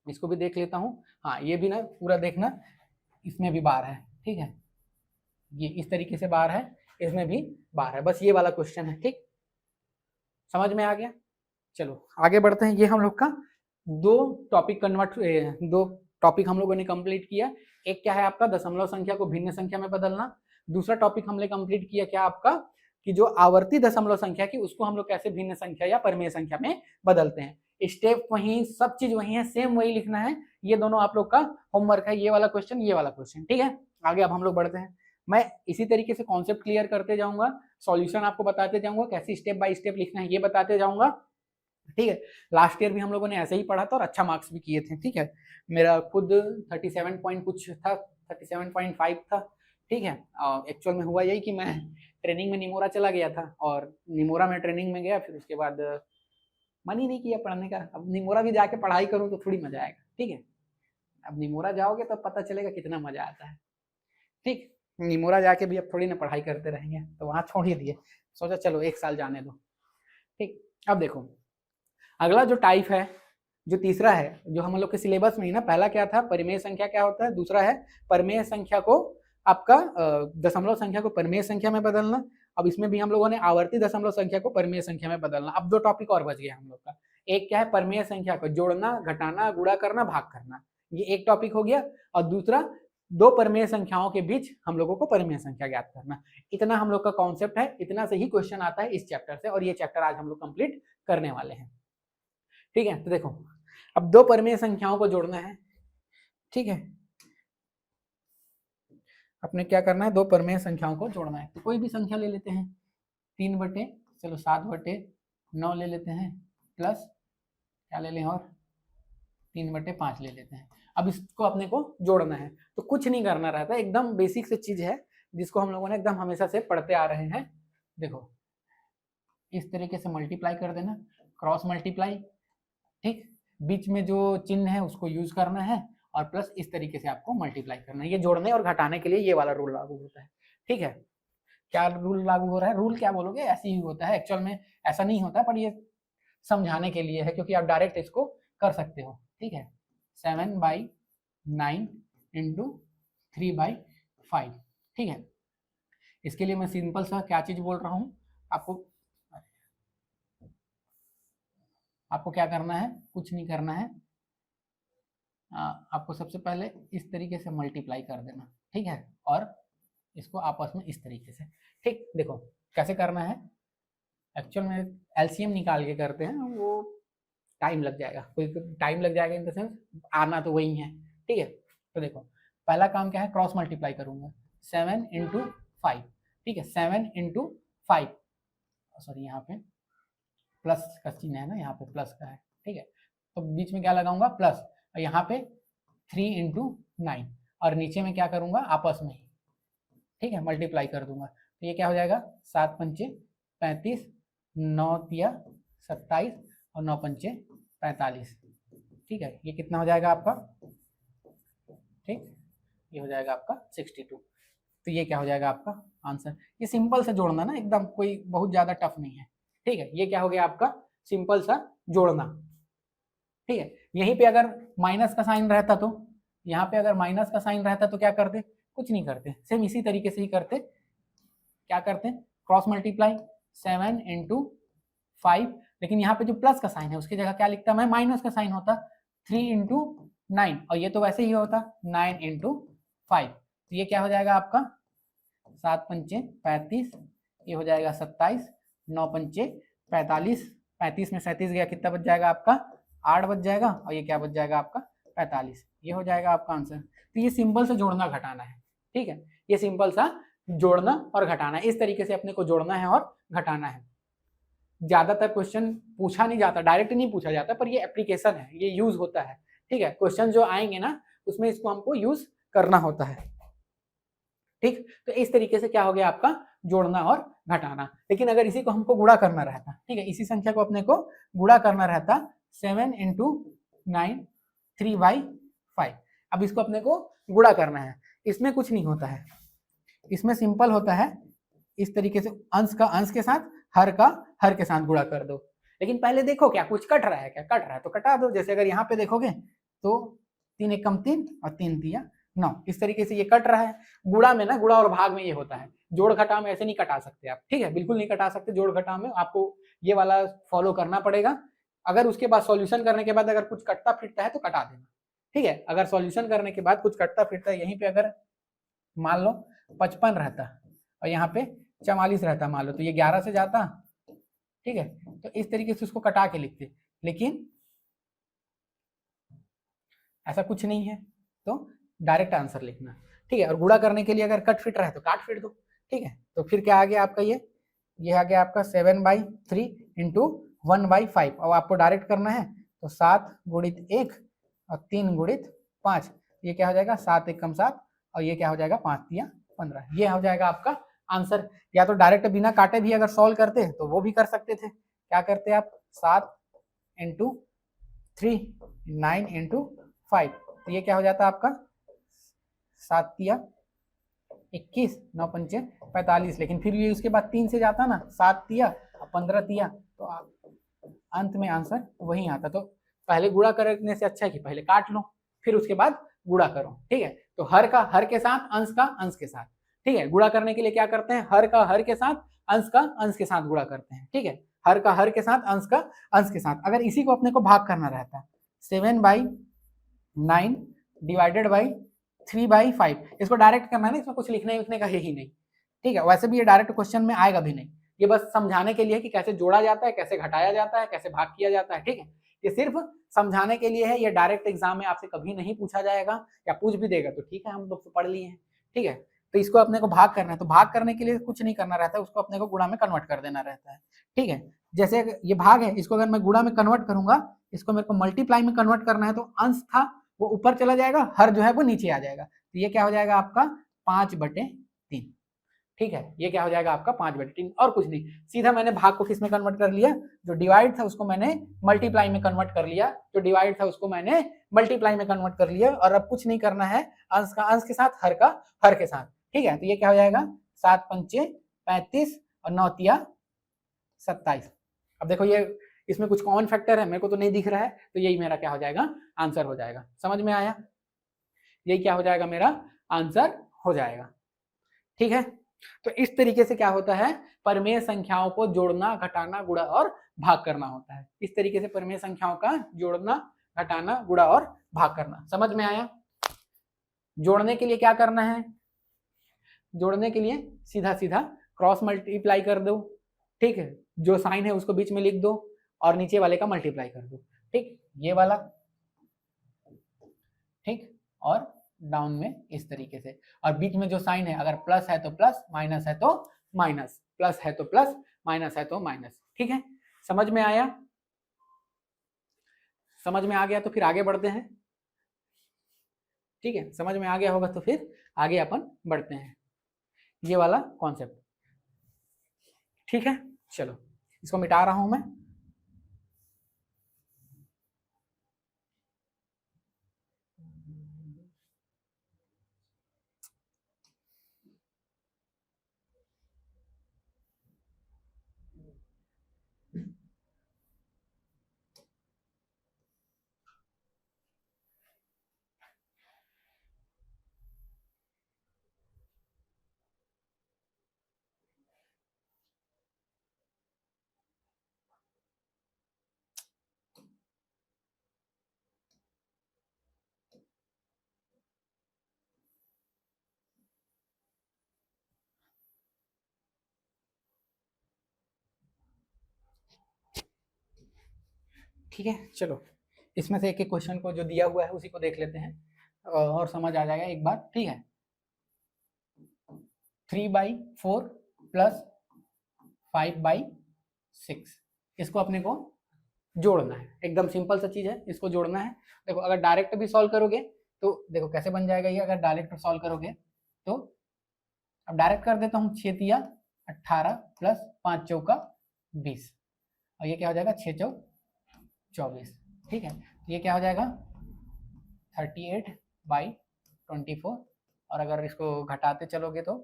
इसको भी देख लेता हूँ, हाँ ये भी ना पूरा देखना, इसमें भी बार है, ठीक है, ये इस तरीके से बार है, इसमें भी बार है, बस ये वाला क्वेश्चन है, ठीक, समझ में आ गया। चलो आगे बढ़ते हैं, ये हम लोग का 2 टॉपिक कन्वर्ट, 2 टॉपिक हम लोगों ने कंप्लीट किया। एक क्या है आपका दशमलव संख्या को भिन्न संख्या में बदलना, दूसरा टॉपिक हमने कंप्लीट किया क्या आपका कि जो आवर्ती दशमलव संख्या की उसको हम लोग कैसे भिन्न संख्या या परिमेय संख्या में बदलते हैं। स्टेप वही, सब चीज वही है, सेम वही लिखना है, ये दोनों आप लोग का होमवर्क है, ये वाला क्वेश्चन, ये वाला क्वेश्चन, ठीक है। आगे अब हम लोग बढ़ते हैं, मैं इसी तरीके से कॉन्सेप्ट क्लियर करते जाऊंगा, सॉल्यूशन आपको बताते जाऊंगा, कैसे स्टेप बाय स्टेप लिखना है ये बताते जाऊंगा, ठीक है। लास्ट ईयर भी हम लोगों ने ऐसे ही पढ़ा था और अच्छा मार्क्स भी किए थे, ठीक है, मेरा खुद 37 पॉइंट कुछ था, 37.5 था, ठीक है। एक्चुअल में हुआ यही कि मैं ट्रेनिंग में निमोरा चला गया था, और निमोरा में ट्रेनिंग में गया, फिर उसके बाद मन ही नहीं किया पढ़ने का। अब निमोरा भी जाके पढ़ाई करूँ तो थोड़ी मजा आएगा, ठीक है, अब निमोरा जाओगे तो पता चलेगा कितना मजा आता है, ठीक। निमोरा जाके भी अब थोड़ी ना पढ़ाई करते रहेंगे, तो वहाँ छोड़ ही दिए, सोचा चलो 1 साल जाने दो, ठीक। अब देखो अगला जो टाइप है, जो तीसरा है, जो हम लोग के सिलेबस में ही ना, पहला क्या था परिमेय संख्या क्या होता है, दूसरा है परिमेय संख्या को आपका दशमलव संख्या को परिमेय संख्या में बदलना। अब इसमें भी हम लोगों ने आवर्ती दशमलव संख्या को परिमेय संख्या में बदलना। अब 2 टॉपिक और बच गया हम लोग का, एक क्या है परिमेय संख्या को जोड़ना, घटाना, गुणा करना, भाग करना, ये एक टॉपिक हो गया, और दूसरा 2 परिमेय संख्याओं के बीच हम लोगों को परिमेय संख्या ज्ञात करना। इतना हम लोग का कॉन्सेप्ट है, इतना से ही क्वेश्चन आता है इस चैप्टर से, और ये चैप्टर आज हम लोग कंप्लीट करने वाले हैं, ठीक है। तो देखो अब 2 परिमेय संख्याओं को जोड़ना है, ठीक है, अपने क्या करना है, 2 परिमेय संख्याओं को जोड़ना है। तो कोई भी संख्या ले लेते हैं, 7/9 ले लेते हैं, प्लस क्या ले लें, और 3/5 ले लेते हैं। अब इसको अपने को जोड़ना है, तो कुछ नहीं करना रहता है, एकदम बेसिक से चीज है जिसको हम लोगों ने एकदम हमेशा से पढ़ते आ रहे हैं। देखो इस तरीके से मल्टीप्लाई कर देना, क्रॉस मल्टीप्लाई, ठीक, बीच में जो चिन्ह है उसको यूज करना है, और प्लस इस तरीके से आपको मल्टीप्लाई करना है। ये जोड़ने और घटाने के लिए ये वाला रूल लागू होता है, ठीक है। क्या रूल लागू हो रहा है, रूल क्या बोलोगे, ऐसे ही होता है, एक्चुअल में ऐसा नहीं होता, पर ये समझाने के लिए है, क्योंकि आप डायरेक्ट इसको कर सकते हो, ठीक है। 7/9 इंटू 3/5, ठीक है। इसके लिए मैं सिंपल सा क्या चीज बोल रहा हूँ, आपको क्या करना है, कुछ नहीं करना है, आपको सबसे पहले इस तरीके से मल्टीप्लाई कर देना, ठीक है, और इसको आपस में इस तरीके से। ठीक, देखो कैसे करना है, एक्चुअल में एलसीएम निकाल के करते हैं, वो टाइम लग जाएगा, कोई टाइम लग जाएगा इन द सेंस, आना तो वही है। ठीक है, तो देखो पहला काम क्या है, क्रॉस मल्टीप्लाई करूंगा 7 इंटू 5। ठीक है, 7 इंटू 5, सॉरी यहाँ पे प्लस का चिन्ह है ना, यहाँ पे प्लस का है। ठीक है, तो बीच में क्या लगाऊंगा, प्लस, और यहाँ पे 3 इंटू 9, और नीचे में क्या करूंगा, आपस में ही, ठीक है, मल्टीप्लाई कर दूंगा। तो ये क्या हो जाएगा, 7 पंचे 35, 9 तिया 27 और 9 पंचे 45। ठीक है, ये कितना हो जाएगा आपका, ठीक, ये हो जाएगा आपका 62। तो ये क्या हो जाएगा आपका आंसर। ये सिंपल से जोड़ना ना, एकदम कोई बहुत ज्यादा टफ नहीं है। ठीक है, ये क्या हो गया आपका सिंपल सा जोड़ना। ठीक है, यहीं पे अगर माइनस का साइन रहता, तो यहाँ पे अगर माइनस का साइन रहता तो क्या करते, कुछ नहीं करते, सेम इसी तरीके से ही करते। क्या करते हैं, क्रॉस मल्टीप्लाई 7 इंटू 5, लेकिन यहाँ पे जो प्लस का साइन है उसकी जगह क्या लिखता मैं, माइनस का साइन होता, 3 इंटू 9, और ये तो वैसे ही होता 9 इंटू 5। तो ये क्या हो जाएगा आपका 7 पंचे 35, ये हो जाएगा 27, 9 पंचे 45, 35 में 37 गया, कितना बच जाएगा आपका 8 बच जाएगा, और ये क्या बच जाएगा आपका 45। ये हो जाएगा आपका आंसर। तो ये सिंपल से जोड़ना घटाना है। ठीक है, ये सिंपल सा जोड़ना और घटाना, इस तरीके से अपने को जोड़ना है और घटाना है। ज्यादातर क्वेश्चन पूछा नहीं जाता, डायरेक्ट नहीं पूछा जाता, पर ये एप्लीकेशन है, ये यूज होता है। ठीक है, क्वेश्चन जो आएंगे ना उसमें इसको हमको यूज करना होता है। ठीक, तो इस तरीके से क्या हो गया आपका जोड़ना और घटाना। लेकिन अगर इसी को हमको गुणा करना रहता, ठीक है, इसी संख्या को अपने को गुणा करना रहता, 7 इंटू 9 3/5। अब इसको अपने को गुणा करना है, इसमें कुछ नहीं होता है, इसमें सिंपल होता है इस तरीके से, अंश का अंश के साथ, हर का हर के साथ गुणा कर दो। लेकिन पहले देखो क्या कुछ कट रहा है, क्या कट रहा है तो कटा दो। जैसे अगर यहाँ पे देखोगे तो 3 एकम 3 और 3 तिया 9, इस तरीके से ये कट रहा है। गुणा में ना, गुणा और भाग में ये होता है, जोड़ घटा में ऐसे नहीं कटा सकते आप। ठीक है, बिल्कुल नहीं कटा सकते, जोड़ घटा में आपको ये वाला फॉलो करना पड़ेगा। अगर उसके बाद सॉल्यूशन करने के बाद अगर कुछ कटता फिरता है तो कटा देना। ठीक है, अगर सॉल्यूशन करने के बाद कुछ कटता फिरता है, यहीं पे अगर मान लो 55 रहता और यहाँ पे 44 रहता मान लो, तो ये 11 से जाता। ठीक है, तो इस तरीके से उसको कटा के लिखते, लेकिन ऐसा कुछ नहीं है, तो डायरेक्ट आंसर लिखना। ठीक है, और गुणा करने के लिए अगर कट फिट रहा है तो काट फिट दो। ठीक है, तो फिर क्या आ गया आपका, ये आ गया आपका 7/3 इंटू 1/5। अब आपको डायरेक्ट करना है तो 7 गुणित 1 और 3 गुणित 5, ये क्या हो जाएगा 7 एकम 7, और ये क्या हो जाएगा 5 तिया 15। ये हो जाएगा आपका आंसर। या तो डायरेक्ट बिना काटे भी अगर सॉल्व करते तो वो भी कर सकते थे। क्या करते आप, 7 इंटू 3 9 इंटू 5, तो ये क्या हो जाता आपका 7 तिया 21, 9 पंचे 45। लेकिन फिर ये उसके बाद 3 से जाता ना, 7 तिया और 15 तिया, तो अंत में आंसर वही आता। तो पहले गुणा करने से अच्छा है कि पहले काट लो फिर उसके बाद गुणा करो। ठीक है, तो हर का हर के साथ, अंश का अंश के साथ। ठीक है, गुणा करने के लिए क्या करते हैं, हर का हर के साथ, अंश का अंश के साथ गुणा करते हैं। ठीक है, हर का हर के साथ, अंश का अंश के साथ। अगर इसी को अपने को भाग करना रहता, 7/9 डिवाइडेड बाई 3/5, इसको डायरेक्ट करना है, इसमें कुछ लिखने लिखने का है ही नहीं। ठीक है, वैसे भी ये डायरेक्ट क्वेश्चन में आएगा भी नहीं, ये बस समझाने के लिए कि कैसे जोड़ा जाता है, कैसे घटाया जाता है, कैसे भाग किया जाता है। ठीक है, ये सिर्फ समझाने के लिए है, ये डायरेक्ट एग्जाम में आपसे कभी नहीं पूछा जाएगा, या पूछ भी देगा तो ठीक है, हम लोग तो पढ़ लिए हैं। ठीक है, तो इसको अपने को भाग करना है, तो भाग करने के लिए कुछ नहीं करना रहता है, उसको अपने को गुणा में कन्वर्ट कर देना रहता है। ठीक है, जैसे ये भाग है, इसको अगर मैं गुणा में कन्वर्ट करूंगा, इसको मेरे को मल्टीप्लाई में कन्वर्ट करना है, तो अंश था वो ऊपर चला जाएगा, हर जो है वो नीचे आ जाएगा। तो ये क्या हो जाएगा आपका 5/3। ठीक है, ये क्या हो जाएगा आपका 5/3, और कुछ नहीं। सीधा मैंने भाग को किस में कन्वर्ट कर लिया, जो डिवाइड था उसको मैंने मल्टीप्लाई में कन्वर्ट कर लिया, जो डिवाइड था उसको मैंने मल्टीप्लाई में कन्वर्ट कर लिया, और अब कुछ नहीं करना है, अंश का अंश के साथ, हर का हर के साथ। ठीक है, तो ये क्या हो जाएगा 7 पंचे 35 और 9 तिया 27। अब देखो ये इसमें कुछ कॉमन फैक्टर है, मेरे को तो नहीं दिख रहा है, तो यही मेरा क्या हो जाएगा आंसर हो जाएगा। समझ में आया, यही क्या हो जाएगा मेरा आंसर हो जाएगा। ठीक है, तो इस तरीके से क्या होता है, परिमेय संख्याओं को जोड़ना, घटाना, गुणा और भाग करना होता है। इस तरीके से परिमेय संख्याओं का जोड़ना, घटाना, गुणा और भाग करना। समझ में आया। जोड़ने के लिए क्या करना है, जोड़ने के लिए सीधा सीधा क्रॉस मल्टीप्लाई कर दो, ठीक है, जो साइन है उसको बीच में लिख दो और नीचे वाले का मल्टीप्लाई कर दो, ठीक, ये वाला, ठीक, और डाउन में इस तरीके से, और बीच में जो साइन है अगर प्लस है तो प्लस, माइनस है तो माइनस, प्लस है तो प्लस, माइनस है तो माइनस, ठीक है, समझ में आया? समझ में आ गया तो फिर आगे बढ़ते हैं, ठीक है, समझ में आ गया होगा तो फिर आगे अपन बढ़ते हैं, ये वाला कॉन्सेप्ट, ठीक है, चलो इसको मिटा रहा हूं मैं। ठीक है, चलो इसमें से एक एक क्वेश्चन को जो दिया हुआ है उसी को देख लेते हैं और समझ आ जाएगा एक बार, ठीक है। 3/4 प्लस 5/6 इसको अपने को जोड़ना है, एकदम सिंपल सा चीज है, इसको जोड़ना है। देखो अगर डायरेक्ट भी सॉल्व करोगे तो देखो कैसे बन जाएगा ये, अगर डायरेक्ट सॉल्व करोगे तो अब डायरेक्ट कर देता हूँ, 6 तिया 18 प्लस 5 चौका 20 और ये क्या हो जाएगा 6 चौक 24, ठीक है, ये क्या हो जाएगा 38/24 और अगर इसको घटाते चलोगे तो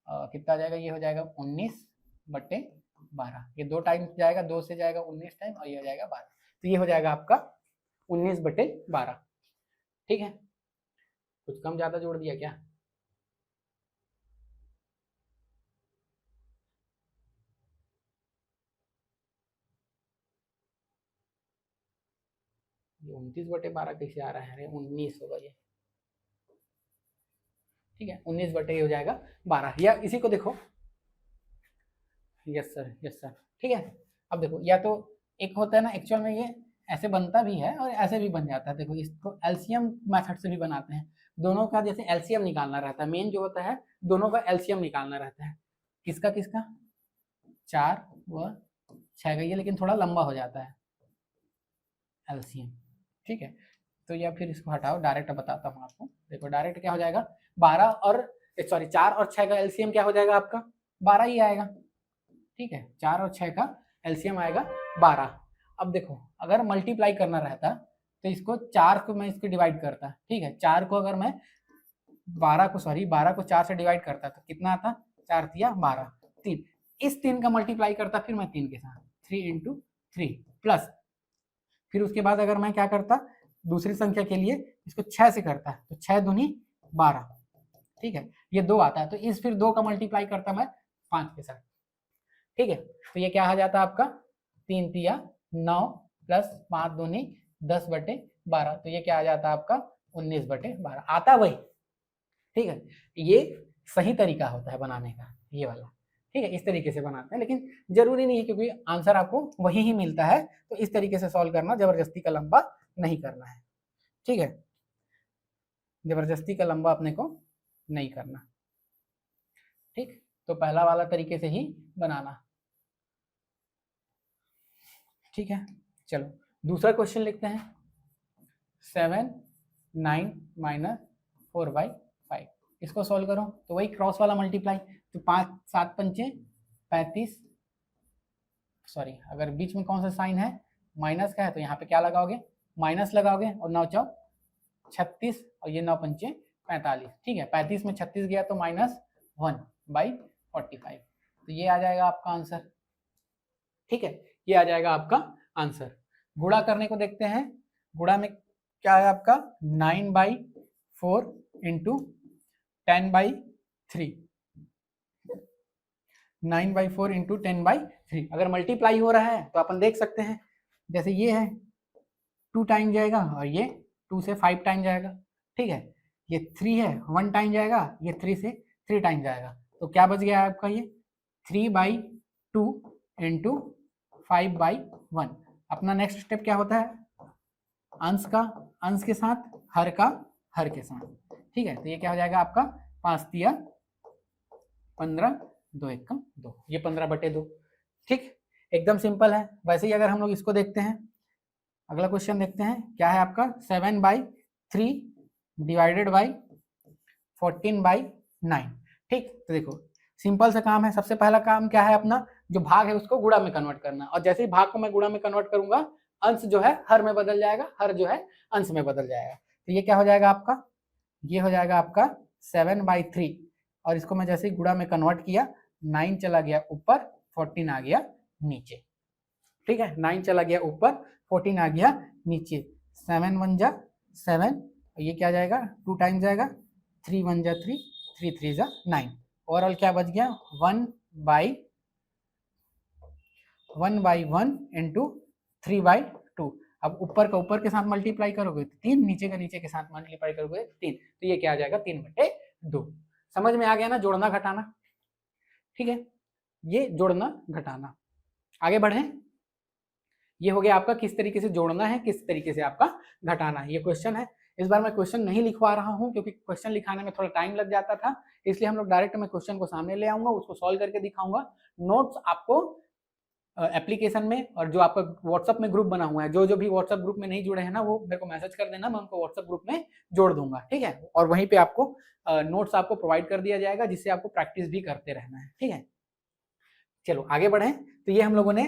कितना आ जाएगा, ये हो जाएगा 19/12, ये 2 टाइम जाएगा, 2 से जाएगा 19 टाइम और ये हो जाएगा 12, तो ये हो जाएगा आपका 19/12, ठीक है। कुछ कम ज्यादा जोड़ दिया क्या? ये 29/12 कैसे आ रहा है? अरे 19 होगा ये, ठीक है, 19 हो जाएगा 12, या इसी को देखो, यस सर, यस सर, ठीक है। अब देखो या तो एक होता है ना, एक्चुअल में ये ऐसे बनता भी है और ऐसे भी बन जाता है, देखो इसको एलसीएम मेथड से भी बनाते हैं, दोनों का जैसे एलसीएम निकालना रहता है, मेन जो होता है दोनों का एलसीएम निकालना रहता है, किसका किसका, 4 व 6 का, ये लेकिन थोड़ा लंबा हो जाता है एलसीएम, ठीक है, तो या फिर इसको हटाओ, डायरेक्ट बताता हूँ आपको, देखो डायरेक्ट क्या हो जाएगा 12 और 4 और 6 का एलसीएम क्या हो जाएगा आपका 12 ही आएगा, ठीक है, 4 और 6 का एलसीएम आएगा 12। अब देखो अगर मल्टीप्लाई करना रहता तो इसको 4 को मैं इसको डिवाइड करता, ठीक है, 4 को अगर मैं 12 को 4 से डिवाइड करता तो कितना आता, 4 तिया 12, 3, इस 3 का मल्टीप्लाई करता फिर मैं 3 के साथ 3 × 3 प्लस, फिर उसके बाद अगर मैं क्या करता दूसरी संख्या के लिए इसको 6 से करता तो 6 दूनी 12, ठीक है, ये 2 आता है तो इस फिर 2 का मल्टीप्लाई करता मैं 5 के साथ, ठीक है, तो ये क्या आ जाता आपका 3 तिया 9 प्लस 5 दूनी 10/12, तो ये क्या आ जाता आपका 19/12, आता वही, ठीक है, ये सही तरीका होता है बनाने का ये वाला, ठीक है, इस तरीके से बनाते हैं, लेकिन जरूरी नहीं है क्योंकि आंसर आपको वही ही मिलता है, तो इस तरीके से सॉल्व करना, जबरदस्ती का लंबा नहीं करना है, ठीक है, जबरदस्ती का लंबा अपने को नहीं करना, ठीक, तो पहला वाला तरीके से ही बनाना, ठीक है। चलो दूसरा क्वेश्चन लिखते हैं, 7 9 - 4/5, इसको सॉल्व करो तो वही क्रॉस वाला मल्टीप्लाई, तो 5 7 पंचे 35, सॉरी अगर बीच में कौन सा साइन है माइनस का है तो यहाँ पे क्या लगाओगे माइनस लगाओगे, और 9 चौक 36 और ये 9 पंचे 45, ठीक है, 35 में 36 गया तो -1/45, तो ये आ जाएगा आपका आंसर, ठीक है, ये आ जाएगा आपका आंसर। गुणा करने को देखते हैं, गुणा में क्या है आपका 9/4 × 10/3, 9/4 × 10/3, अगर मल्टीप्लाई हो रहा है तो अपन देख सकते हैं, जैसे ये है 2 टाइम जाएगा और ये 2 से 5 टाइम जाएगा, ठीक है, ये 3 है 1 टाइम जाएगा, ये 3 से 3 टाइम्स आएगा, तो क्या बच गया आपका ये 3/2 इंटू 5/1। अपना नेक्स्ट स्टेप क्या होता है, अंश का अंश के साथ, हर का हर के साथ, ठीक है। तो ये क्या हो जाएगा आपका 5 तिया 15, 2 1 2, ये 15/2, ठीक, एकदम सिंपल है। वैसे ही अगर हम लोग इसको देखते हैं, अगला क्वेश्चन देखते हैं, क्या है आपका 7/3 डिवाइडेड बाई 14/9, ठीक। तो देखो सिंपल सा काम है, सबसे पहला काम क्या है अपना, जो भाग है उसको गुणा में कन्वर्ट करना, और जैसे ही भाग को मैं गुणा में कन्वर्ट करूंगा, अंश जो है हर में बदल जाएगा, हर जो है अंश में बदल जाएगा। तो ये क्या हो जाएगा आपका, ये हो जाएगा आपका 7/3, और इसको मैं जैसे ही गुणा में कन्वर्ट किया, 9 चला गया ऊपर, 14 आ गया नीचे, ठीक है। 9 चला गया ऊपर, 14 आ गया नीचे, 7 1 जा 7, ये क्या जाएगा 2 टाइम्स जाएगा, 3 1 जा 3, 3 3 जा 9, ओवरऑल क्या बच गया 1/1 इंटू 3/2। अब ऊपर का ऊपर के साथ मल्टीप्लाई करोगे तो 3, नीचे का नीचे के साथ मल्टीप्लाई करोगे 3, तो ये क्या आ जाएगा 3/2। समझ में आ गया ना, जोड़ना घटाना, ठीक है, ये जोड़ना घटाना। आगे बढ़े, ये हो गया आपका किस तरीके से जोड़ना है, किस तरीके से आपका घटाना है, ये क्वेश्चन है। इस बार मैं क्वेश्चन नहीं लिखवा रहा हूं क्योंकि क्वेश्चन लिखाने में थोड़ा टाइम लग जाता था, इसलिए हम लोग डायरेक्ट मैं क्वेश्चन को सामने ले आऊंगा, उसको सॉल्व करके दिखाऊंगा। नोट्स आपको एप्लीकेशन में, और जो आपका व्हाट्सएप में ग्रुप बना हुआ है, जो जो भी व्हाट्सएप ग्रुप में नहीं जुड़े हैं ना, वो मेरे को मैसेज कर देना, मैं उनको व्हाट्सएप ग्रुप में जोड़ दूंगा, ठीक है। और वहीं पे आपको नोट्स आपको प्रोवाइड कर दिया जाएगा, जिससे आपको प्रैक्टिस भी करते रहना है, ठीक है। चलो आगे बढ़े, तो ये हम लोगों ने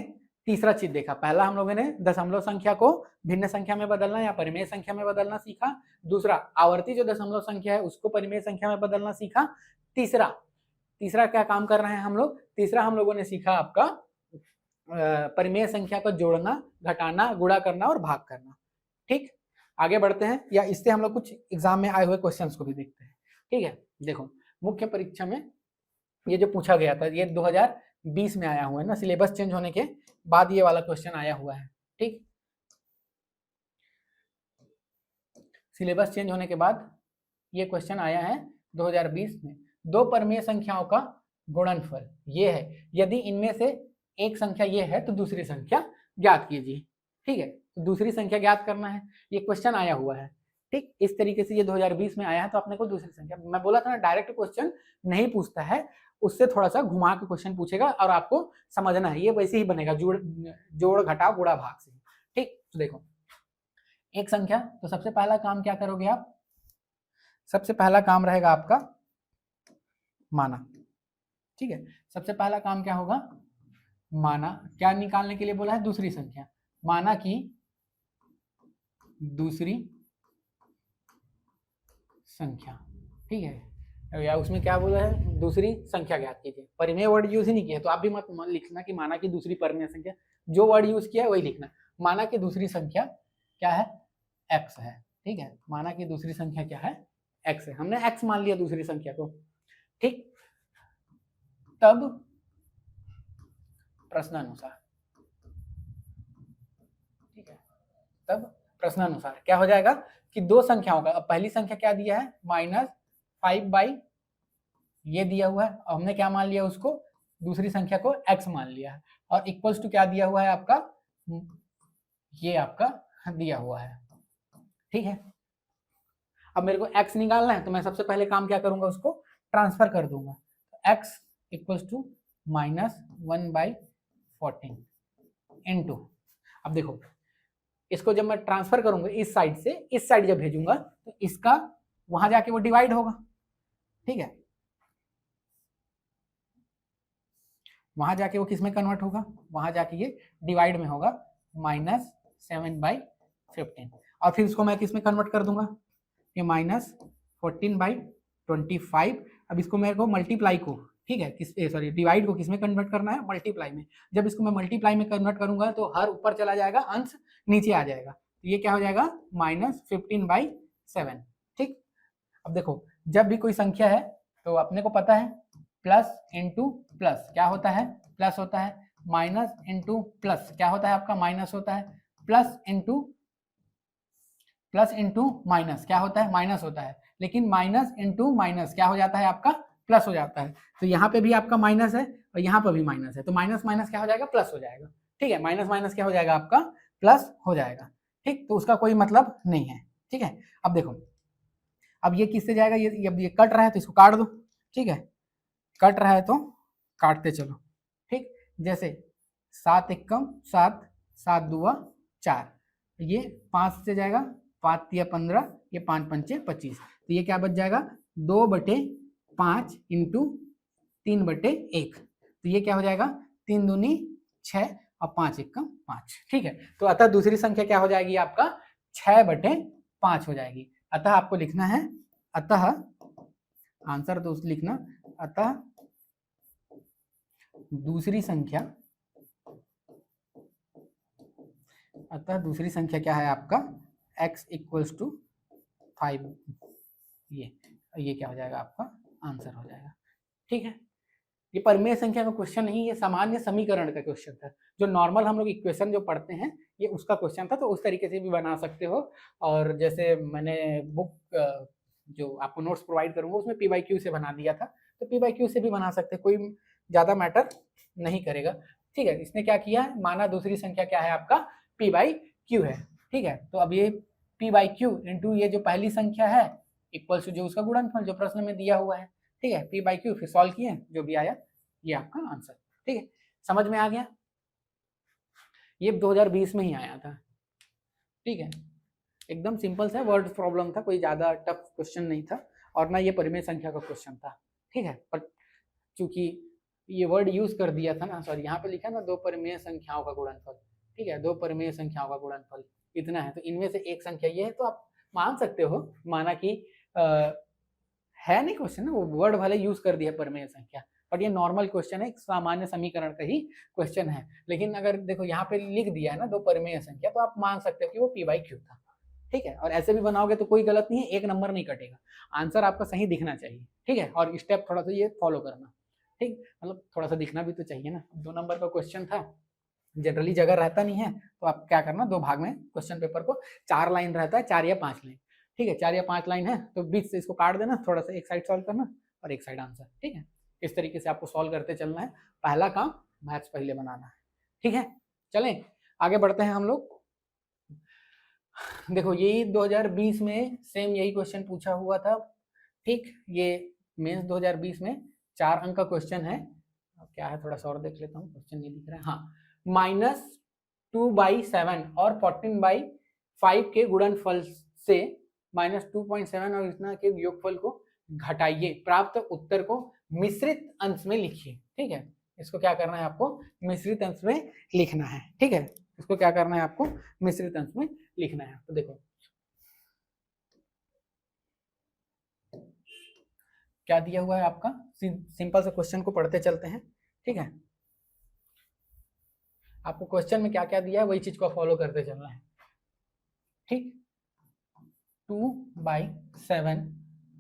तीसरा चीज देखा। पहला हम लोगों ने दशमलव संख्या को भिन्न संख्या में बदलना या परिमेय संख्या में बदलना सीखा। दूसरा, आवर्ती जो दशमलव संख्या है उसको परिमेय संख्या में बदलना सीखा। तीसरा क्या काम कर रहे हैं हम लोग, तीसरा हम लोगों ने सीखा आपका परिमेय संख्या को जोड़ना, घटाना, गुणा करना और भाग करना, ठीक। आगे बढ़ते हैं, या इससे हम लोग कुछ एग्जाम में आए हुए क्वेश्चंस को भी देखते हैं, ठीक है। देखो मुख्य परीक्षा में ये जो पूछा गया था, ये 2020 में आया हुआ है ना, सिलेबस चेंज होने के बाद ये वाला क्वेश्चन आया हुआ है, ठीक। सिलेबस चेंज होने के बाद ये क्वेश्चन आया है 2020 में। दो परिमेय संख्याओं का गुणनफल ये है, यदि इनमें से एक संख्या ये है तो दूसरी संख्या ज्ञात कीजिए, ठीक है। तो दूसरी संख्या ज्ञात करना है, ये क्वेश्चन आया हुआ है, ठीक। इस तरीके से ये 2020 में आया है, तो अपने को दूसरी संख्या, मैं बोला था ना डायरेक्ट क्वेश्चन नहीं पूछता है, उससे थोड़ा सा घुमा के क्वेश्चन पूछेगा और आपको समझना है, ये वैसे ही बनेगा, जोड़ घटाव गुणा भाग से, ठीक। तो देखो एक संख्या, तो सबसे पहला काम क्या करोगे आप, सबसे पहला काम रहेगा आपका माना, ठीक है। सबसे पहला काम क्या होगा, माना, क्या निकालने के लिए बोला है, दूसरी संख्या, माना कि दूसरी संख्या, ठीक है। या उसमें क्या बोला है, दूसरी संख्या ज्ञात कीजिए, परिमेय वर्ड यूज ही नहीं किया, तो आप भी मत लिखना कि माना की दूसरी परिमेय संख्या, जो वर्ड यूज किया है वही लिखना। माना की दूसरी संख्या क्या है, x है, ठीक है। माना की दूसरी संख्या क्या है, x है, हमने x मान लिया दूसरी संख्या को, ठीक। तब प्रश्नानुसार, ठीक है, तब प्रश्नानुसार क्या हो जाएगा कि दो संख्याओं का, अब पहली संख्या क्या दिया है -5/, ये दिया हुआ है, और हमने क्या मान लिया उसको, दूसरी संख्या को x मान लिया है, और इक्वल्स टू क्या दिया हुआ है आपका, ये आपका दिया हुआ है, ठीक है। अब मेरे को x निकालना है, तो मैं सबसे पहले काम क्या करूंगा, उसको ट्रांसफर कर दूंगा, x इक्वल्स टू -1/14 इनटू, अब देखो इसको जब मैं ट्रांसफर करूंगा इस साइड से इस साइड जब भेजूंगा, तो इसका वहां जाके वो डिवाइड होगा, ठीक है, वहां जाके वो किस में कन्वर्ट होगा, वहां जाके ये डिवाइड में होगा, -7/15, और फिर इसको मैं किस में कन्वर्ट कर दूंगा, ये -14/25। अब इसको मेरे को मल्टीप्लाई को, ठीक है, सॉरी डिवाइड को किस में कन्वर्ट करना है, मल्टीप्लाई में। जब इसको मैं मल्टीप्लाई में कन्वर्ट करूंगा तो हर ऊपर चला जाएगा, अंश नीचे आ जाएगा, तो ये क्या हो जाएगा -15/7, ठीक। अब देखो जब भी कोई संख्या है तो अपने को पता है प्लस इंटू प्लस क्या होता है, प्लस होता है, माइनस इंटू प्लस क्या होता है आपका, माइनस होता है, प्लस इंटू माइनस क्या होता है, माइनस होता है, लेकिन माइनस इंटू माइनस क्या हो जाता है आपका प्लस हो जाता है। तो यहाँ पे भी आपका माइनस है और यहाँ पर भी माइनस है, तो माइनस माइनस क्या हो जाएगा, प्लस हो जाएगा। ठीक है, माइनस माइनस क्या हो जाएगा आपका, प्लस हो जाएगा। ठीक, तो उसका कोई मतलब नहीं है। ठीक है, अब देखो, अब ये किससे जाएगा, ये कट रहा है तो इसको काट दो। ठीक है, कट रहा है तो काटते चलो। ठीक, जैसे 7 एकम 7, 7 दूआ 4, ये 5 से जाएगा, 5 तिया 15, ये 5 पंचे 25, तो ये क्या बच जाएगा, 2/5 इंटू 3/1, तो ये क्या हो जाएगा, 3 दूनी 6 और 5 एकम 5। ठीक है, तो अतः दूसरी संख्या क्या हो जाएगी आपका, 6/5 हो जाएगी। अतः आपको लिखना है, अतः आंसर तो लिखना, अतः दूसरी संख्या, अतः दूसरी संख्या क्या है आपका, x = 5, ये क्या हो जाएगा आपका आंसर हो जाएगा। ठीक है, ये परिमेय संख्या का क्वेश्चन नहीं, ये सामान्य समीकरण का क्वेश्चन था। जो नॉर्मल हम लोग इक्वेशन जो पढ़ते हैं ये उसका क्वेश्चन था, तो उस तरीके से भी बना सकते हो। और जैसे मैंने बुक जो आपको नोट्स प्रोवाइड करूंगा उसमें p/q से बना दिया था, तो p/q से भी बना सकते हैं, कोई ज़्यादा मैटर नहीं करेगा। ठीक है, इसने क्या किया है, माना दूसरी संख्या क्या है आपका, p/q है। ठीक है, तो अब ये p/q इंटू ये जो पहली संख्या है इक्वल्स टू जो उसका गुणनफल जो प्रश्न में दिया हुआ है। ठीक है, p/q फिर सॉल्व किए, जो भी आया ये आपका आंसर। ठीक है, समझ में आ गया, ये 2020 में ही आया था। ठीक है, एकदम सिंपल सा वर्ड प्रॉब्लम था, कोई ज्यादा टफ क्वेश्चन नहीं था, और ना ये परिमेय संख्या का क्वेश्चन था। ठीक है, पर चूंकि ये वर्ड यूज कर दिया था ना, सॉरी यहाँ पे लिखा ना 2 परिमेय संख्याओं का गुणनफल। ठीक है, 2 परिमेय संख्याओं का गुणनफल इतना है, तो इनमें से एक संख्या ये है, तो आप मान सकते हो, माना कि है नहीं क्वेश्चन ना, वो वर्ड भले यूज कर दिया परिमेय संख्या, बट ये नॉर्मल क्वेश्चन है, एक सामान्य समीकरण का ही क्वेश्चन है। लेकिन अगर देखो यहाँ पे लिख दिया है ना 2 परिमेय संख्या, तो आप मान सकते हो कि वो p/q था। ठीक है, और ऐसे भी बनाओगे तो कोई गलत नहीं है, एक नंबर नहीं कटेगा, आंसर आपका सही दिखना चाहिए। ठीक है, और स्टेप थोड़ा सा ये फॉलो करना। ठीक, मतलब थोड़ा सा दिखना भी तो चाहिए ना, 2 नंबर का क्वेश्चन था, जनरली जगह रहता नहीं है, तो आप क्या करना, 2 भाग में क्वेश्चन पेपर को, 4 लाइन रहता है, 4 या 5 लाइन। ठीक है, 4 या 5 लाइन है, तो बीच से इसको काट देना, थोड़ा सा एक साइड सॉल्व करना और एक साइड आंसर। ठीक है, इस तरीके से आपको सॉल्व करते चलना है, पहला काम मैथ्स पहले बनाना है। ठीक है, चलें आगे बढ़ते हैं हम लोग। देखो यही 2020 में सेम यही क्वेश्चन पूछा हुआ था। ठीक, ये मेंस 2020 में 4 अंक का क्वेश्चन है। क्या है, थोड़ा सा और देख लेता हूँ, क्वेश्चन नहीं दिख रहा है। हाँ, -2/7 और 14/5 के गुणनफल से -2.7 और इतना के योगफल को घटाइए, प्राप्त उत्तर को मिश्रित अंश में लिखिए। ठीक है, इसको क्या करना है आपको, मिश्रित अंश में लिखना है। ठीक है, इसको क्या करना है आपको, मिश्रित अंश में लिखना है। तो देखो क्या दिया हुआ है आपका, सिंपल से क्वेश्चन को पढ़ते चलते हैं। ठीक है, आपको क्वेश्चन में क्या क्या दिया है वही चीज को फॉलो करते चलना है। ठीक, 2/7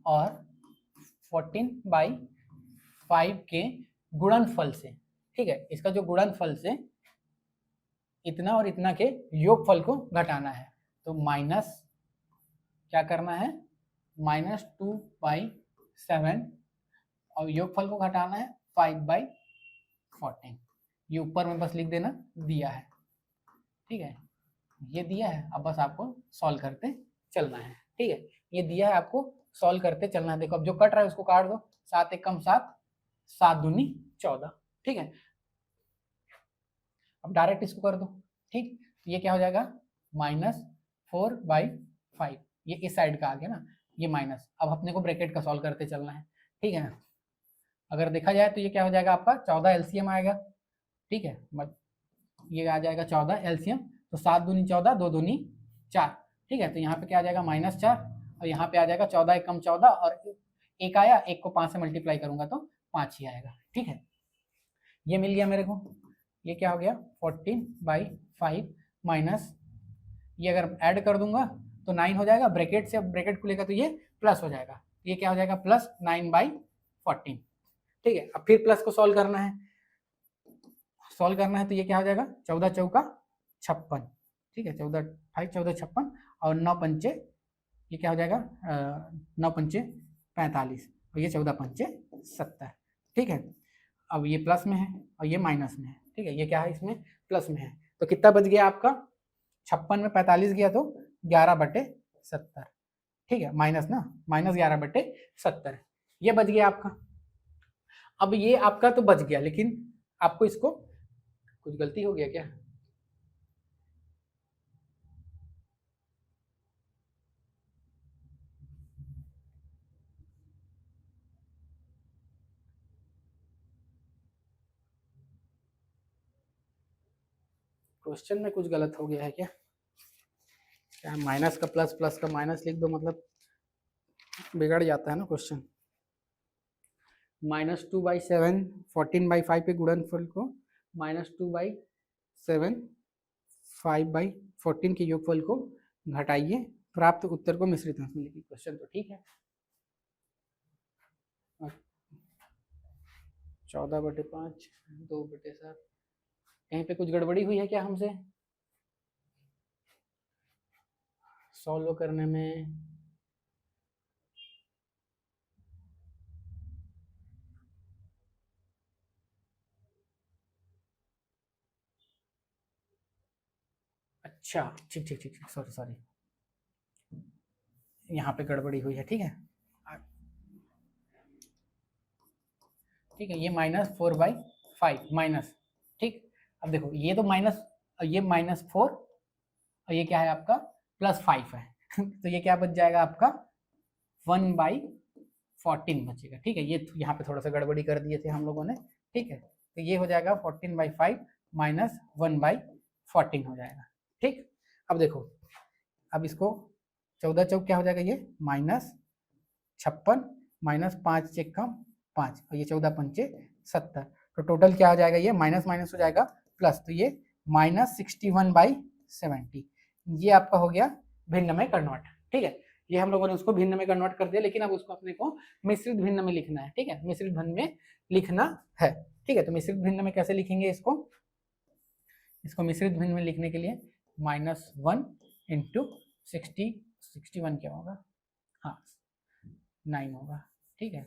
और 14/5 के गुणनफल से, ठीक है, इसका जो गुणनफल से इतना और इतना के योगफल को घटाना है, तो माइनस क्या करना है, -2/7 और योगफल को घटाना है 5/14। ये ऊपर में बस लिख देना, दिया है। ठीक है, ये दिया है, अब बस आपको सॉल्व करते चलना है। ठीक है, ये दिया है, आपको सॉल्व करते चलना है। देखो अब जो कट रहा है उसको काट दो, 7 एकम 7, 7 दूनी 14। ठीक है, अब डायरेक्ट इसको कर दो। ठीक, ये क्या हो जाएगा, -4/5, ये इस साइड का आ गया ना, ये माइनस। अब अपने को ब्रैकेट का सॉल्व करते चलना है। ठीक है, अगर देखा जाए तो ये क्या हो जाएगा आपका 14 एलसीएम आएगा। ठीक है, ये आ जाएगा 14 एलसीएम, तो 7 दूनी 14, 2 दूनी 4। ठीक है, तो यहाँ पे क्या आ जाएगा -4, और यहाँ पे आ जाएगा 14 एकम 14, और एक आया, एक को 5 से मल्टीप्लाई करूंगा तो 5 ही आएगा। ठीक है, ये मिल गया मेरे को। ये क्या हो गया, 14/5 माइनस, ये अगर ऐड कर दूंगा तो 9 हो जाएगा, ब्रैकेट से ब्रैकेट खुलेगा तो ये प्लस हो जाएगा, ये क्या हो जाएगा, +9/14। ठीक है, अब फिर प्लस को सॉल्व करना है, तो ये क्या हो जाएगा, 14 चौका 56। ठीक है, 14 5 14 56, और 9 पंचे, ये क्या हो जाएगा, 9 पंचे 45, और ये 14 पंचे 70, ठीक है। अब ये प्लस में है और ये माइनस में है, ठीक है। ये क्या है, इसमें प्लस में है, तो कितना बच गया आपका, 56 में 45 गया तो 11/70, ठीक है, माइनस ना, -11/70 ये बच गया आपका। अब ये आपका तो बच गया, लेकिन आपको इसको कुछ गलती हो गया क्या? क्वेश्चन में कुछ गलत हो गया है क्या? क्या माइनस का प्लस, प्लस का माइनस लिख दो, मतलब बिगड़ जाता है ना क्वेश्चन। -2/7 14/5 के गुणनफल को -2/7 5/14 के योगफल को घटाइए, प्राप्त उत्तर को मिश्रित अंश में लिखिए। क्वेश्चन तो ठीक है। 14/5 2/7, कहीं पे कुछ गड़बड़ी हुई है क्या हमसे सॉल्व करने में? अच्छा, ठीक ठीक ठीक, सॉरी सॉरी, यहाँ पे गड़बड़ी हुई है, ठीक है। ठीक है, ये -4/5 माइनस, ठीक। अब देखो ये तो माइनस, ये -4 और ये क्या है आपका +5 है तो ये क्या बच जाएगा आपका 1/14 बचेगा, ठीक है। ये यहाँ पे थोड़ा सा गड़बड़ी कर दिए थे हम लोगों ने, ठीक है। तो ये हो जाएगा 14/5 माइनस 1/14 हो जाएगा, ठीक। अब देखो, अब इसको 14 चौक क्या हो जाएगा, ये -56 -5 चेक का 5 और ये 14 पंचे 70, तो टोटल क्या हो जाएगा, ये माइनस माइनस हो जाएगा प्लस, तो ये -61/70 ये आपका हो गया भिन्न में कन्वर्ट, ठीक है। ये हम लोगों ने उसको भिन्न में कन्वर्ट कर दिया, लेकिन अब उसको अपने को मिश्रित भिन्न में लिखना है, ठीक है, मिश्रित भिन्न में लिखना है, ठीक है। तो मिश्रित भिन्न में कैसे लिखेंगे इसको मिश्रित भिन्न में लिखने के लिए -1 × 61 क्या होगा, हाँ 9 होगा, ठीक है,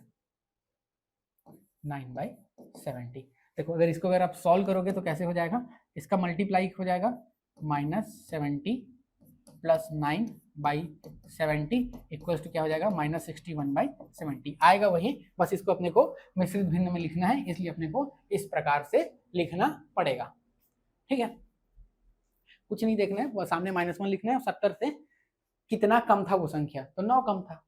9/70। देखो अगर आप सॉल्व करोगे तो कैसे हो जाएगा, इसका मल्टीप्लाई हो जाएगा -70 + 9/70 इक्वल्स टू क्या हो जाएगा, -61/70 आएगा वही, बस इसको अपने को मिश्रित भिन्न में लिखना है, इसलिए अपने को इस प्रकार से लिखना पड़ेगा, ठीक है। कुछ नहीं देखना है, वो सामने -1 लिखना है, 70 से कितना कम था वो संख्या, तो 9 कम था,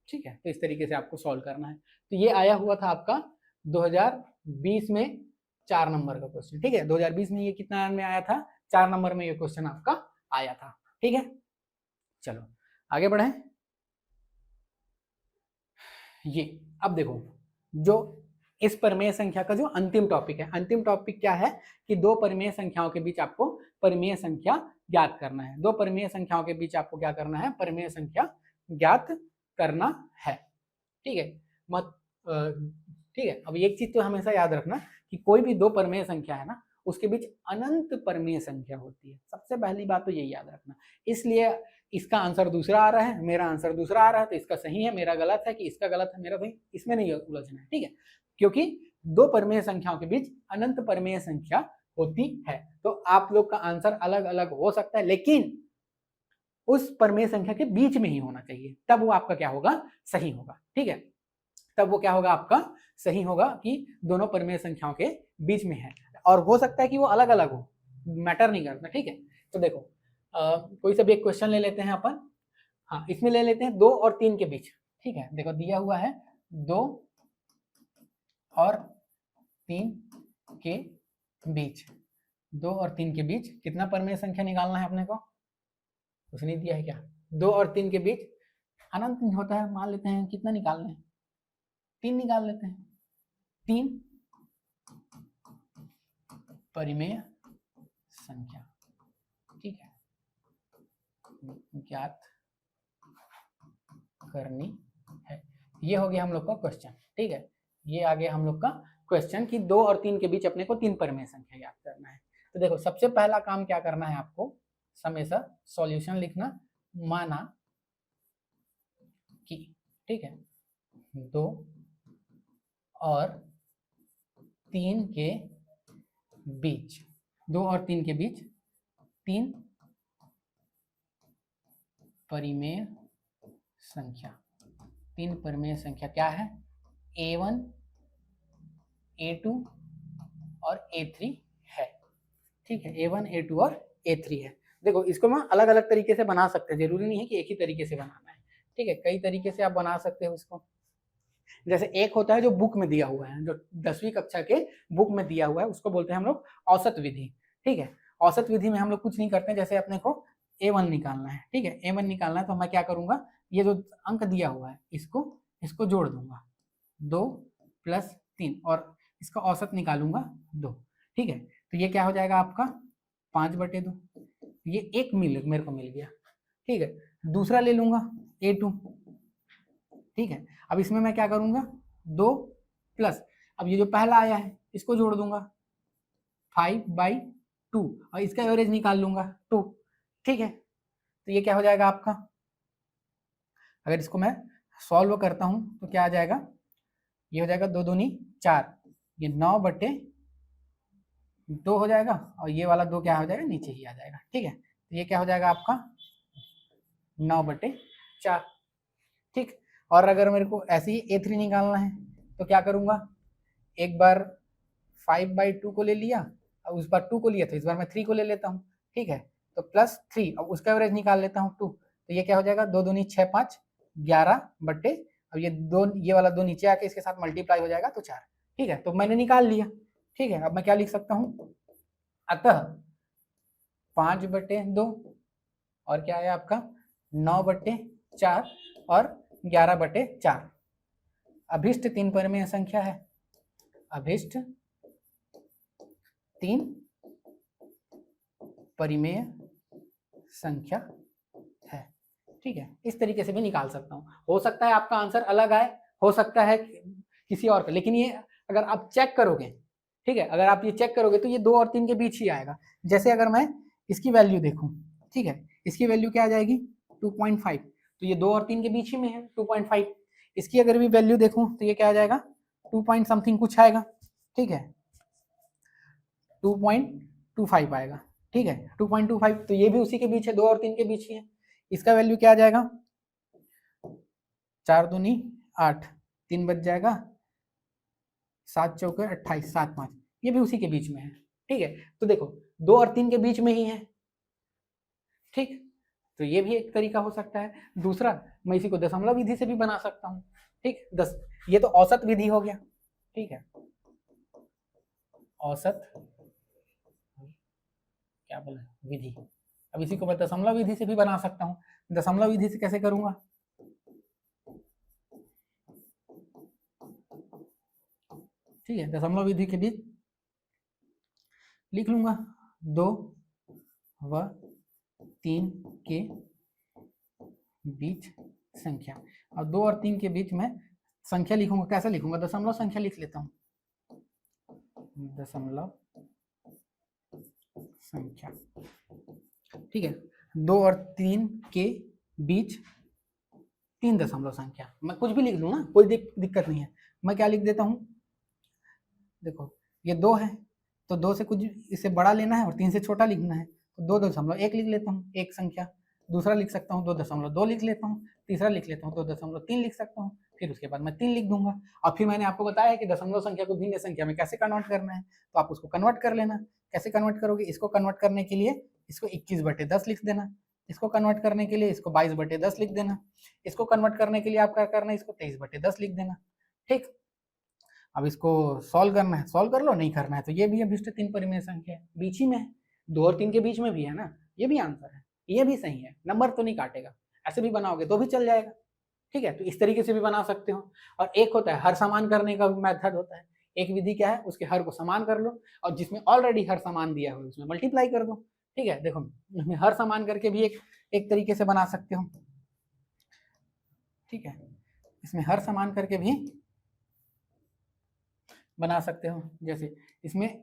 ठीक है। तो इस तरीके से आपको सॉल्व करना है। तो ये आया हुआ था आपका 2020 में 4 नंबर का क्वेश्चन, ठीक है। 2020 में ये कितना में आया था, 4 नंबर में ये क्वेश्चन आपका आया था, ठीक है। चलो आगे बढ़े। ये अब देखो, जो इस परिमेय संख्या का जो अंतिम टॉपिक है, अंतिम टॉपिक क्या है कि दो परिमेय संख्याओं के बीच आपको परिमेय संख्या ज्ञात करना है। दो परिमेय संख्याओं के बीच आपको क्या करना है, परिमेय संख्या ज्ञात करना है, ठीक है। मत ठीक है। अब एक चीज तो हमेशा याद रखना कि कोई भी दो परिमेय संख्या है ना, उसके बीच अनंत परिमेय संख्या होती है, सबसे पहली बात तो यही याद रखना। इसलिए इसका आंसर दूसरा आ रहा है, मेरा आंसर दूसरा आ रहा है, तो इसका सही है, मेरा गलत है, कि इसका गलत है, मेरा सही, इसमें नहीं उलझना है, ठीक है। क्योंकि दो परिमेय संख्याओं के बीच अनंत परिमेय संख्या होती है, तो आप लोग का आंसर अलग अलग हो सकता है, लेकिन उस परिमेय संख्या के बीच में ही होना चाहिए, तब वो आपका क्या होगा, सही होगा, ठीक है। तब वो क्या होगा, आपका सही होगा कि दोनों परिमेय संख्याओं के बीच में है, और हो सकता है कि वो अलग अलग हो, मैटर नहीं करता, ठीक है। तो देखो कोई सा भी एक क्वेश्चन ले लेते हैं अपन, हाँ इसमें ले लेते हैं 2 और 3 के बीच, ठीक है। देखो दिया हुआ है 2 और 3 के बीच, 2 और 3 के बीच कितना परिमेय संख्या निकालना है अपने को, कुछ नहीं दिया है क्या। 2 और 3 के बीच अनंत होता है, मान लेते हैं कितना निकालना है, 3 निकाल लेते हैं, 3 परिमेय संख्या, ठीक है, ज्ञात करनी है। ये हो गया हम लोग का क्वेश्चन, ठीक है। ये आ गया हम लोग का क्वेश्चन कि 2 और 3 के बीच अपने को 3 परिमेय संख्या ज्ञात करना है। तो देखो सबसे पहला काम क्या करना है आपको, हमेशा सॉल्यूशन लिखना, माना कि, ठीक है, 2 और 3 के बीच, 2 और 3 के बीच 3 परिमेय संख्या। 3 परिमेय संख्या क्या है? A1, A2 और A3 है। ठीक है, A1, A2 और A3 है। देखो इसको मैं अलग अलग तरीके से बना सकते हैं, जरूरी नहीं है कि एक ही तरीके से बनाना है। ठीक है, कई तरीके से आप बना सकते हो इसको। जैसे एक होता है जो बुक में दिया हुआ है, जो 10वीं कक्षा के बुक में दिया हुआ है, उसको बोलते हैं हम लोग औसत विधि। ठीक है, औसत विधि में हम लोग कुछ नहीं करते हैं। जैसे अपने को A1 निकालना है, ठीक है, A1 निकालना है तो मैं क्या करूंगा, ये जो अंक दिया हुआ है इसको जोड़ दूंगा, 2 + 3 और इसका औसत निकालूंगा 2। ठीक है, तो ये क्या हो जाएगा आपका 5/2। ये एक मेरे को मिल गया। ठीक है, दूसरा ले लूंगा A2। ठीक है, अब इसमें मैं क्या करूंगा, 2 प्लस, अब ये जो पहला आया है इसको जोड़ दूंगा 5/2 और इसका एवरेज निकाल लूंगा 2। ठीक है, तो ये क्या हो जाएगा आपका, अगर इसको मैं सॉल्व करता हूं तो क्या आ जाएगा, ये हो जाएगा 2 दूनी 4, ये 9/2 हो जाएगा और ये वाला 2 क्या हो जाएगा, नीचे ही आ जाएगा। ठीक है, तो ये क्या हो जाएगा आपका 9/4। ठीक, और अगर मेरे को ऐसे ही A3 निकालना है तो क्या करूंगा, एक बार 5/2 को ले लिया और उस बार 2 को लिया, तो इस बार मैं 3 को ले लेता हूँ। ठीक है, तो +3 और उसका एवरेज निकाल लेता हूँ 2, तो ये क्या हो जाएगा 2 दूनी 6, 5, 11 बट्टे, अब ये वाला 2 नीचे आके इसके साथ मल्टीप्लाई हो जाएगा तो 4। ठीक है, तो मैंने निकाल लिया। ठीक है, अब मैं क्या लिख सकता हूँ, अतः 5/2 और क्या है आपका 9/4 और 11/4 अभिष्ट 3 परिमेय संख्या है। अभिष्ट 3 परिमेय संख्या है। ठीक है, इस तरीके से भी निकाल सकता हूँ। हो सकता है आपका आंसर अलग आए, हो सकता है किसी और का, लेकिन ये अगर आप चेक करोगे, ठीक है, अगर आप ये चेक करोगे तो ये 2 और 3 के बीच ही आएगा। जैसे अगर मैं इसकी वैल्यू देखूं, ठीक है, इसकी वैल्यू क्या आ जाएगी 2.5, तो ये 2 और 3 के बीच ही में है 2.5। इसकी अगर भी वैल्यू देखूं तो ये क्या आ जाएगा 2 पॉइंट समथिंग कुछ आएगा। ठीक है, 2.25 आएगा। ठीक है, 2.25, तो ये भी उसी के बीच है, 2 और 3 के बीच ही है। इसका वैल्यू क्या आ जाएगा 4 दूनी 8, 3 बच जाएगा, 7 चौके 28, 7 5, ये भी उसी के बीच में है। ठीक है, तो देखो 2 और 3 के बीच में ही है। ठीक, तो ये भी एक तरीका हो सकता है। दूसरा, मैं इसी को दशमलव विधि से भी बना सकता हूँ। ठीक, ये तो औसत विधि हो गया। ठीक है, औसत क्या बोला विधि। अब इसी को मैं दशमलव विधि से भी बना सकता हूँ। दशमलव विधि से कैसे करूंगा, ठीक है, दशमलव विधि के बीच लिख लूंगा 2 व 3 के बीच संख्या, और 2 और 3 के बीच में संख्या लिखूंगा। कैसे लिखूंगा, दशमलव संख्या लिख लेता हूँ, दशमलव संख्या। ठीक है, 2 और 3 के बीच 3 दशमलव संख्या, मैं कुछ भी लिख लूँ ना, कोई दिक्कत नहीं है। मैं क्या लिख देता हूँ, देखो ये 2 है तो 2 से कुछ इससे बड़ा लेना है और 3 से छोटा लिखना है, तो 2.1 लिख लेता हूँ एक संख्या। दूसरा लिख सकता हूँ 2.2 लिख लेता हूँ, तीसरा लिख लेता हूँ 2.3 लिख सकता हूँ, फिर उसके बाद मैं 3 लिख दूंगा। और फिर मैंने आपको बताया कि दशमलव संख्या को भिन्न संख्या में कैसे कन्वर्ट करना है, तो आप उसको कन्वर्ट कर लेना। कैसे कन्वर्ट करोगे, इसको कन्वर्ट करने के लिए इसको 21/10 लिख देना, इसको कन्वर्ट करने के लिए इसको 22/10 लिख देना, इसको कन्वर्ट करने के लिए आप क्या करना है, इसको 23/10 लिख देना। ठीक, अब इसको सॉल्व करना है, सॉल्व कर लो, नहीं करना है तो ये भी अभिष्ट 3 परिमेय संख्या है, बीच ही में है, 2 और 3 के बीच में भी है ना, ये भी आंसर है, ये भी सही है, नंबर तो नहीं काटेगा। ऐसे भी बनाओगे तो भी चल जाएगा। ठीक है, तो इस तरीके से भी बना सकते हो। और एक होता है हर समान करने का मेथड होता है। एक विधि क्या है, उसके हर को समान कर लो और जिसमें ऑलरेडी हर समान दिया हो उसमें मल्टीप्लाई कर दो। ठीक है, देखो इसमें हर समान करके भी एक तरीके से बना सकते हो। ठीक है, इसमें हर समान करके भी बना सकते हो। जैसे इसमें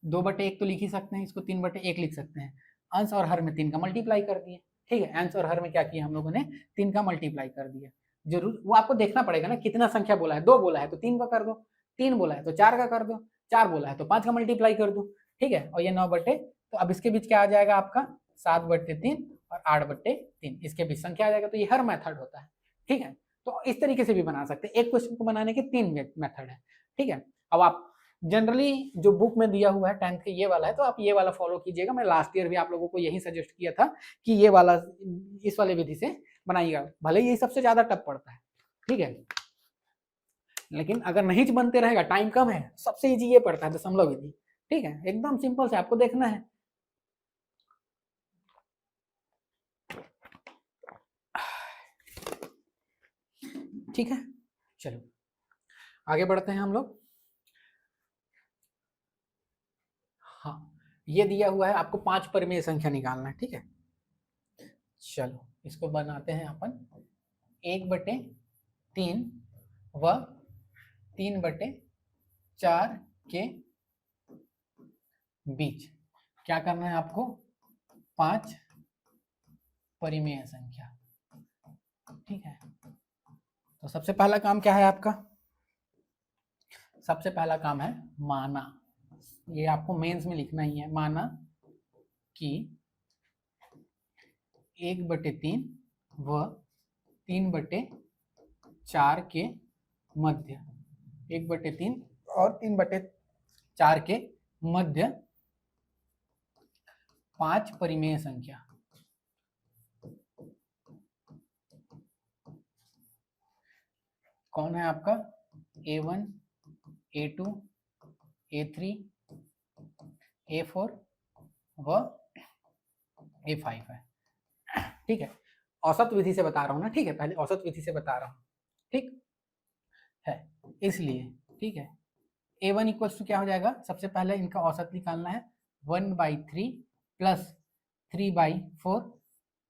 2/1 तो लिख ही सकते हैं, इसको 3/1 लिख सकते हैं। अंश और हर में 3 का मल्टीप्लाई कर दिए। ठीक है, अंश और हर में क्या किया हम लोगों ने 3 का मल्टीप्लाई कर दिया। जरूर वो आपको देखना पड़ेगा ना, कितना संख्या बोला है, 2 बोला है तो 3 का कर दो, 3 बोला है तो 4 का कर दो, 4 बोला है तो 5 का मल्टीप्लाई कर दो, ठीक है। और ये 9 बटे, तो अब इसके बीच क्या आ जाएगा आपका 7/3 और 8/3, इसके बीच संख्या आ जाएगा। तो ये हर मेथड होता है, ठीक है। तो इस तरीके से भी बना सकते हैं, एक क्वेश्चन को बनाने के 3 मेथड है, ठीक है। अब आप जनरली जो बुक में दिया हुआ है 10th के ये वाला है, तो आप ये वाला फॉलो कीजिएगा। मैं लास्ट ईयर भी आप लोगों को यही सजेस्ट किया था कि ये वाला, इस वाले विधि से बनाइएगा, भले ही ये सबसे ज्यादा टफ पड़ता है, ठीक है। लेकिन अगर नहीं बनते रहेगा, टाइम कम है, सबसे इजी ये पड़ता है दशमलव विधि, ठीक है। एकदम सिंपल से आपको देखना है। ठीक है, चलो आगे बढ़ते हैं हम लोग। हाँ, ये दिया हुआ है आपको 5 परिमेय संख्या निकालना है, ठीक है। चलो इसको बनाते हैं अपन 1/3 व 3/4 के बीच क्या करना है आपको, 5 परिमेय संख्या, ठीक है। तो सबसे पहला काम क्या है आपका, सबसे पहला काम है माना, ये आपको मेंस में लिखना ही है, माना कि 1/3 व 3/4 के मध्य, 1/3 और 3/4 के मध्य 5 परिमेय संख्या, कौन है आपका, A1, A2, A3, A4 व A5 है, ठीक है। औसत विधि से बता रहा हूँ ना, ठीक है, पहले औसत विधि से बता रहा हूँ, ठीक है, इसलिए, ठीक है। A1 इक्वल्स टू क्या हो जाएगा, सबसे पहले इनका औसत निकालना है, 1/3 प्लस 3/4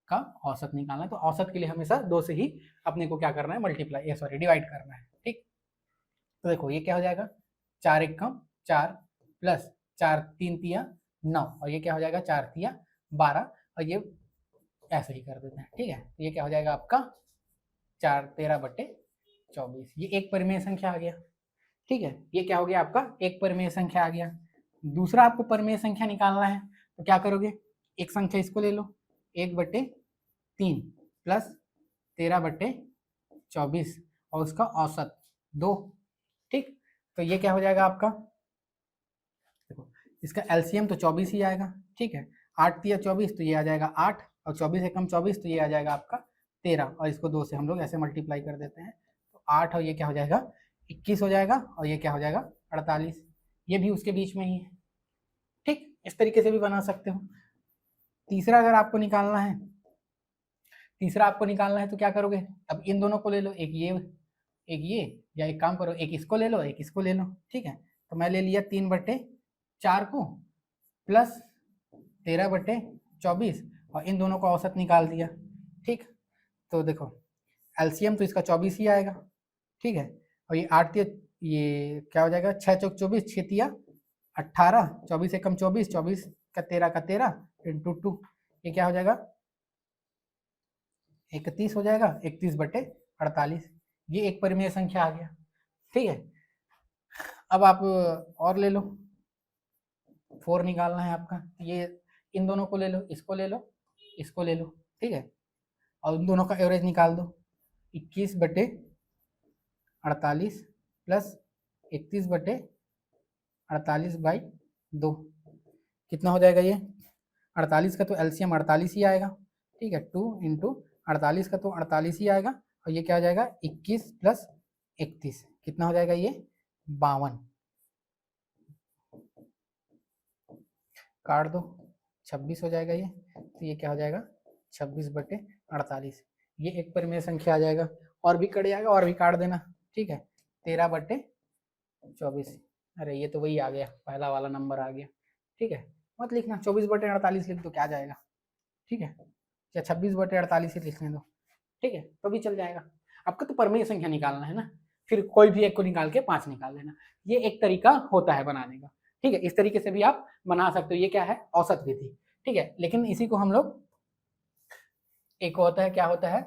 का औसत निकालना है। तो औसत के लिए हमेशा 2 से ही अपने को क्या करना है, मल्टीप्लाई, सॉरी डिवाइड करना है, ठीक। तो देखो ये क्या हो जाएगा, 4 1 कम 4 प्लस 4 3 तिया 9, और ये क्या हो जाएगा 4 तिया 12, और ये ऐसे ही कर देते हैं, ठीक है। तो ये क्या हो जाएगा आपका 4 13/24, ये एक परिमेय संख्या आ गया, ठीक है। ये क्या हो गया आपका एक परिमेय संख्या आ गया। दूसरा आपको परिमेय संख्या निकालना है, तो क्या करोगे, एक संख्या इसको ले लो, 1/3 प्लस 13/24 और उसका औसत 2, ठीक। तो ये क्या हो जाएगा आपका, देखो इसका एलसीएम तो 24 ही आएगा, ठीक है। 8 तिया 24, तो ये आ जाएगा 8, और 24 एकम 24, तो ये आ जाएगा आपका 13, और इसको 2 से हम लोग ऐसे मल्टीप्लाई कर देते हैं, तो 8 और ये क्या हो जाएगा 21 हो जाएगा, और ये क्या हो जाएगा 48, ये भी उसके बीच में ही है, ठीक। इस तरीके से भी बना सकते हो। तीसरा अगर आपको निकालना है, तीसरा आपको निकालना है तो क्या करोगे, अब इन दोनों को ले लो, एक ये, या एक काम करो, एक इसको ले लो, एक इसको ले लो, ठीक है। तो मैं ले लिया 3/4 को प्लस 13/24, और इन दोनों का औसत निकाल दिया, ठीक। तो देखो एलसीएम तो इसका 24 ही आएगा, ठीक है। और ये 8 तिया, ये क्या हो जाएगा 6 चौक 24, 6 तिया 18, 24 एकम 24, 24 का 13 इंटू 2, ये क्या हो जाएगा 31 हो जाएगा, 31/48, ये एक परिमेय संख्या आ गया, ठीक है। अब आप और ले लो, 4 निकालना है आपका, ये इन दोनों को ले लो, इसको ले लो, इसको ले लो, ठीक है। और उन दोनों का एवरेज निकाल दो, 21/48 प्लस 31/48/2, कितना हो जाएगा ये 48 का तो एलसीएम 48 ही आएगा, ठीक है। 2 इंटू 48 का तो 48 ही आएगा, और ये क्या हो जाएगा 21 प्लस 31, कितना हो जाएगा ये 52, काट दो 26 हो जाएगा ये, तो ये क्या हो जाएगा 26/48, ये एक परिमेय संख्या आ जाएगा। और भी कट जाएगा, और भी काट देना, ठीक है। 13/24, अरे ये तो वही आ गया, पहला वाला नंबर आ गया, ठीक है। मत लिखना 24/48 लिख दो, क्या जाएगा, ठीक है, या 26/48 ही लिखने दो, ठीक है, तो भी चल जाएगा। आपको तो परिमेय संख्या निकालना है ना, फिर कोई भी एक को निकाल के 5 निकाल लेना, ये एक तरीका होता है बनाने का, ठीक है। इस तरीके से भी आप बना सकते हो, ये क्या है औसत विधि, ठीक है। लेकिन इसी को हम लोग, एक होता है क्या होता है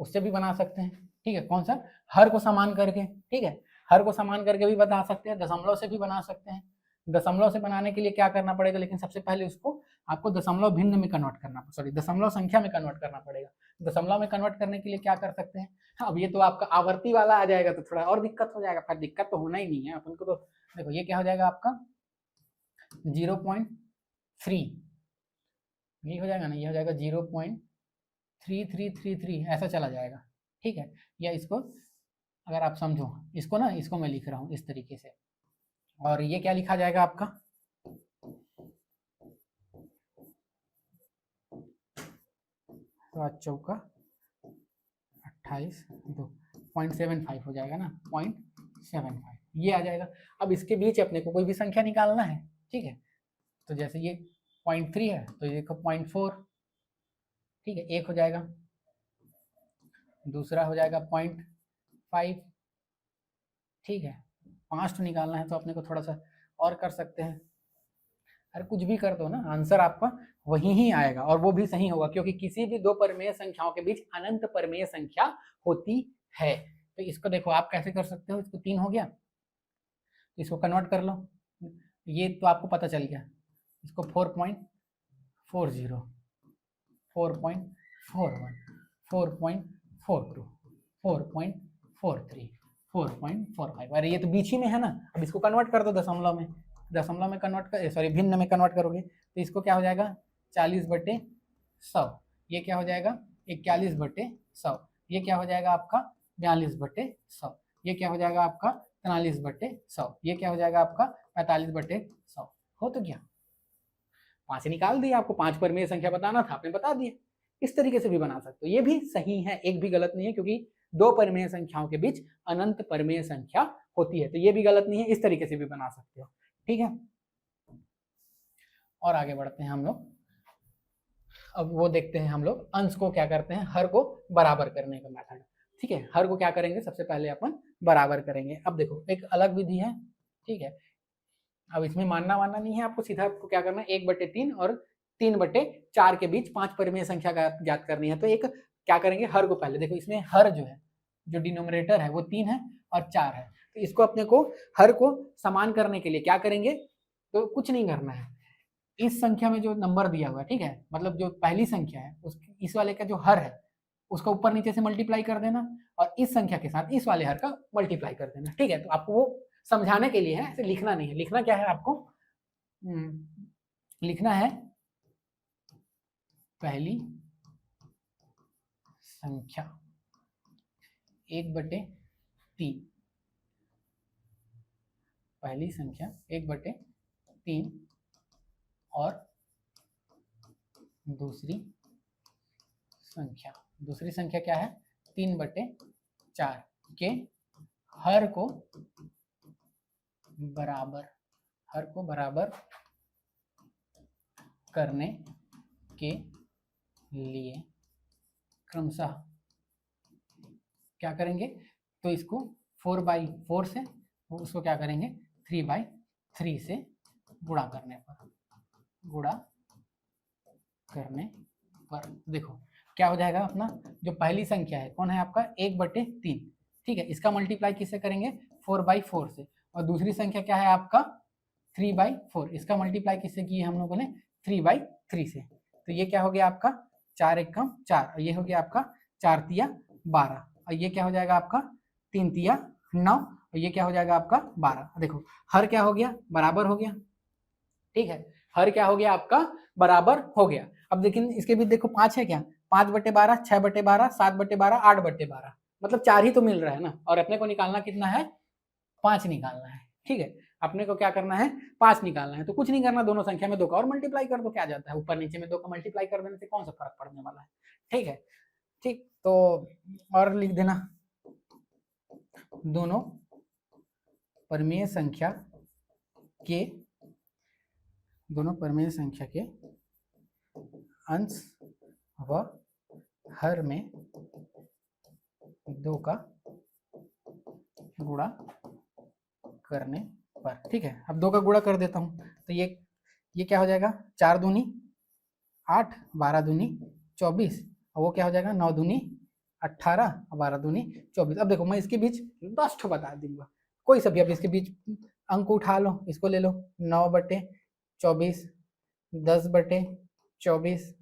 उससे भी बना सकते हैं, ठीक है। कौन सा? हर को समान करके, ठीक है, हर को समान करके भी बना सकते हैं, दशमलव से भी बना सकते हैं। दशमलव से बनाने के लिए क्या करना पड़ेगा, लेकिन सबसे पहले उसको आपको दशमलव भिन्न में कन्वर्ट करना, सॉरी दशमलव संख्या में कन्वर्ट करना पड़ेगा। दशमलव में कन्वर्ट करने के लिए क्या कर सकते हैं, अब ये तो आपका आवर्ती वाला आ जाएगा तो थोड़ा और दिक्कत हो जाएगा, फिर दिक्कत तो होना ही नहीं है अपन को। तो देखो ये क्या हो जाएगा आपका 0.3, ये हो जाएगा ना, ये हो जाएगा 0.3333, ऐसा चला जाएगा, ठीक है। या इसको अगर आप समझो, इसको ना, इसको मैं लिख रहा हूँ इस तरीके से, और ये क्या लिखा जाएगा आपका 7 चौका 28, 0.75 हो जाएगा ना, 0.75 ये आ जाएगा। अब इसके बीच अपने को कोई भी संख्या निकालना है, ठीक है। तो जैसे ये 0.3 है तो ये 0.4, ठीक है, एक हो जाएगा, दूसरा हो जाएगा 0.5, ठीक है। 5 तो निकालना है तो अपने को थोड़ा सा और कर सकते हैं, अरे कुछ भी कर दो ना, आंसर आपका वही ही आएगा, और वो भी सही होगा, क्योंकि किसी भी दो परिमेय संख्याओं के बीच अनंत परिमेय संख्या होती है। तो इसको देखो आप कैसे कर सकते हो, इसको 3 हो गया, इसको कन्वर्ट कर लो, ये तो आपको पता चल गया, इसको 4.40, 4.41, 4.42, 4.43, 4.45, अरे ये तो बीच ही में है ना। अब इसको कन्वर्ट कर दो दशमलव में, दशमलव में कन्वर्ट कर, सॉरी भिन्न में कन्वर्ट करोगे तो इसको क्या हो जाएगा 40/100, ये क्या हो जाएगा 41/100, ये क्या हो जाएगा आपका 42/100, ये क्या हो जाएगा आपका 43/100, ये क्या हो जाएगा आपका 45/100। हो तो क्या 5 निकाल दिया, आपको 5 परिमेय संख्या बताना था, आपने बता दिया। इस तरीके से भी बना सकते हो, ये भी सही है, एक भी गलत नहीं है, क्योंकि दो परिमेय संख्याओं के बीच अनंत परिमेय संख्या होती है, तो ये भी गलत नहीं है, इस तरीके से भी बना सकते हो, ठीक है। और आगे बढ़ते हैं हम लोग, अब वो देखते हैं हम लोग अंश को क्या करते हैं, हर को बराबर करने का मेथड, ठीक है। हर को क्या करेंगे, सबसे पहले अपन बराबर करेंगे। अब देखो एक अलग विधि है, ठीक है, अब इसमें मानना वानना नहीं है आपको, सीधा आपको क्या करना है 1/3 और 3/4 के बीच 5 परिमेय संख्या ज्ञात करनी है। तो एक क्या करेंगे, हर को पहले देखो, इसमें हर जो है, जो डिनोमिनेटर है वो 3 है और 4 है, तो इसको अपने को हर को समान करने के लिए क्या करेंगे, तो कुछ नहीं करना है, इस संख्या में जो नंबर दिया हुआ है, ठीक है, मतलब जो पहली संख्या है उस इस वाले का जो हर है उसका ऊपर नीचे से मल्टीप्लाई कर देना, और इस संख्या के साथ इस वाले हर का मल्टीप्लाई कर देना, ठीक है। तो आपको वो समझाने के लिए है, ऐसे लिखना नहीं है। लिखना क्या है आपको, लिखना है पहली संख्या 1/3, पहली संख्या 1/3 और दूसरी संख्या क्या है 3/4 के हर को बराबर करने के लिए क्रमशः क्या करेंगे, तो इसको 4/4 से उसको क्या करेंगे 3/3 से गुणा करने पर देखो क्या हो जाएगा, अपना जो पहली संख्या है कौन है आपका 1/3, ठीक है, इसका मल्टीप्लाई किससे करेंगे 4/4 से, और दूसरी संख्या क्या है आपका 3/4, इसका मल्टीप्लाई किससे किए हम लोगों ने 3/3 से। तो ये क्या हो गया आपका 4 एकम 4, और ये हो गया आपका 4 तिया 12, और ये क्या हो जाएगा आपका 3 तिया 9, और ये क्या हो जाएगा आपका 12। देखो हर क्या हो गया बराबर हो गया, ठीक है, हर क्या हो गया आपका बराबर हो गया। अब लेकिन इसके भी देखो 5 है क्या, 5/12, 6/12, 7/12, 8/12, मतलब 4 ही तो मिल रहा है ना, और अपने को निकालना कितना है 5 निकालना है, ठीक है, अपने को क्या करना है 5 निकालना है। तो कुछ नहीं करना, दोनों संख्या में 2 का और मल्टीप्लाई कर दो, क्या जाता है, ऊपर नीचे में 2 का मल्टीप्लाई कर देने से कौन सा फर्क पड़ने वाला है, ठीक है। ठीक, तो और लिख देना दोनों परिमेय संख्या के अंश व हर में 2 का गुणा करने पर, ठीक है। अब 2 का गुणा कर देता हूं, तो ये क्या हो जाएगा 4 दूनी 8, 12 दूनी 24, और वो क्या हो जाएगा 9 दूनी 18, 12 दूनी 24। अब देखो मैं इसके बीच 10 ठो बता दूंगा, कोई सा भी अब इसके बीच अंक उठा लो, इसको ले लो 9/24, 10/24,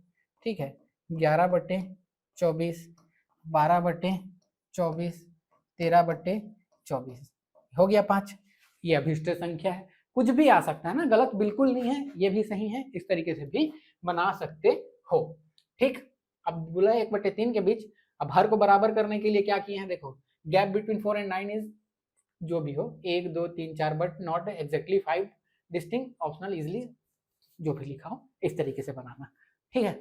ठीक है, 11/24, 12/24, 13/24, हो गया 5। ये अभिष्ट संख्या है, कुछ भी आ सकता है ना, गलत बिल्कुल नहीं है, ये भी सही है, इस तरीके से भी बना सकते हो। ठीक, अब बोला 1/3 के बीच, अब हर को बराबर करने के लिए क्या किए हैं, देखो गैप बिटवीन 4 and 9 इज जो भी हो 1 2 3 4 but not exactly 5 distinct, optional, easily, जो भी लिखा हो इस तरीके से बनाना। ठीक है,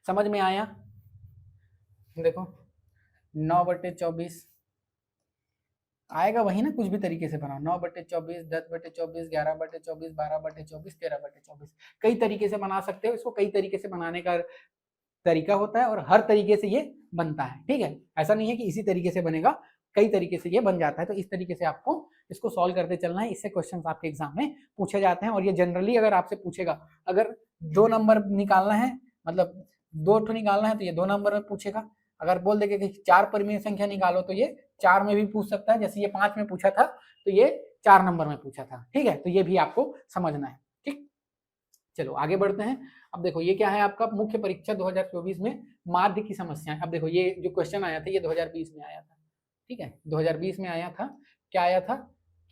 समझ में आया? देखो 9/24 आएगा वही ना, कुछ भी तरीके से बनाओ, 9/24, 10/24, 11/24, 12/24, 13/24, कई तरीके से बना सकते हो इसको, कई तरीके से बनाने का तरीका होता है और हर तरीके से ये बनता है। ठीक है, ऐसा नहीं है कि इसी तरीके से बनेगा, कई तरीके से ये बन जाता है, तो इस तरीके से आपको इसको सॉल्व करते चलना है। इससे क्वेश्चंस आपके एग्जाम में पूछे जाते हैं और ये जनरली अगर आपसे पूछेगा, अगर 2 नंबर निकालना है, मतलब 2 ठो निकालना है तो ये 2 नंबर में पूछेगा, अगर बोल देगा कि 4 परिमेय संख्या निकालो तो ये 4 में भी पूछ सकता है, जैसे ये 5 में पूछा था तो ये 4 नंबर में पूछा था। ठीक है, तो ये भी आपको समझना है। ठीक, चलो आगे बढ़ते हैं। अब देखो ये क्या है आपका मुख्य परीक्षा 2024 में माध्य की समस्याएं। अब देखो ये जो क्वेश्चन आया था ये 2020 में आया था। ठीक है, 2020 में आया था, क्या आया था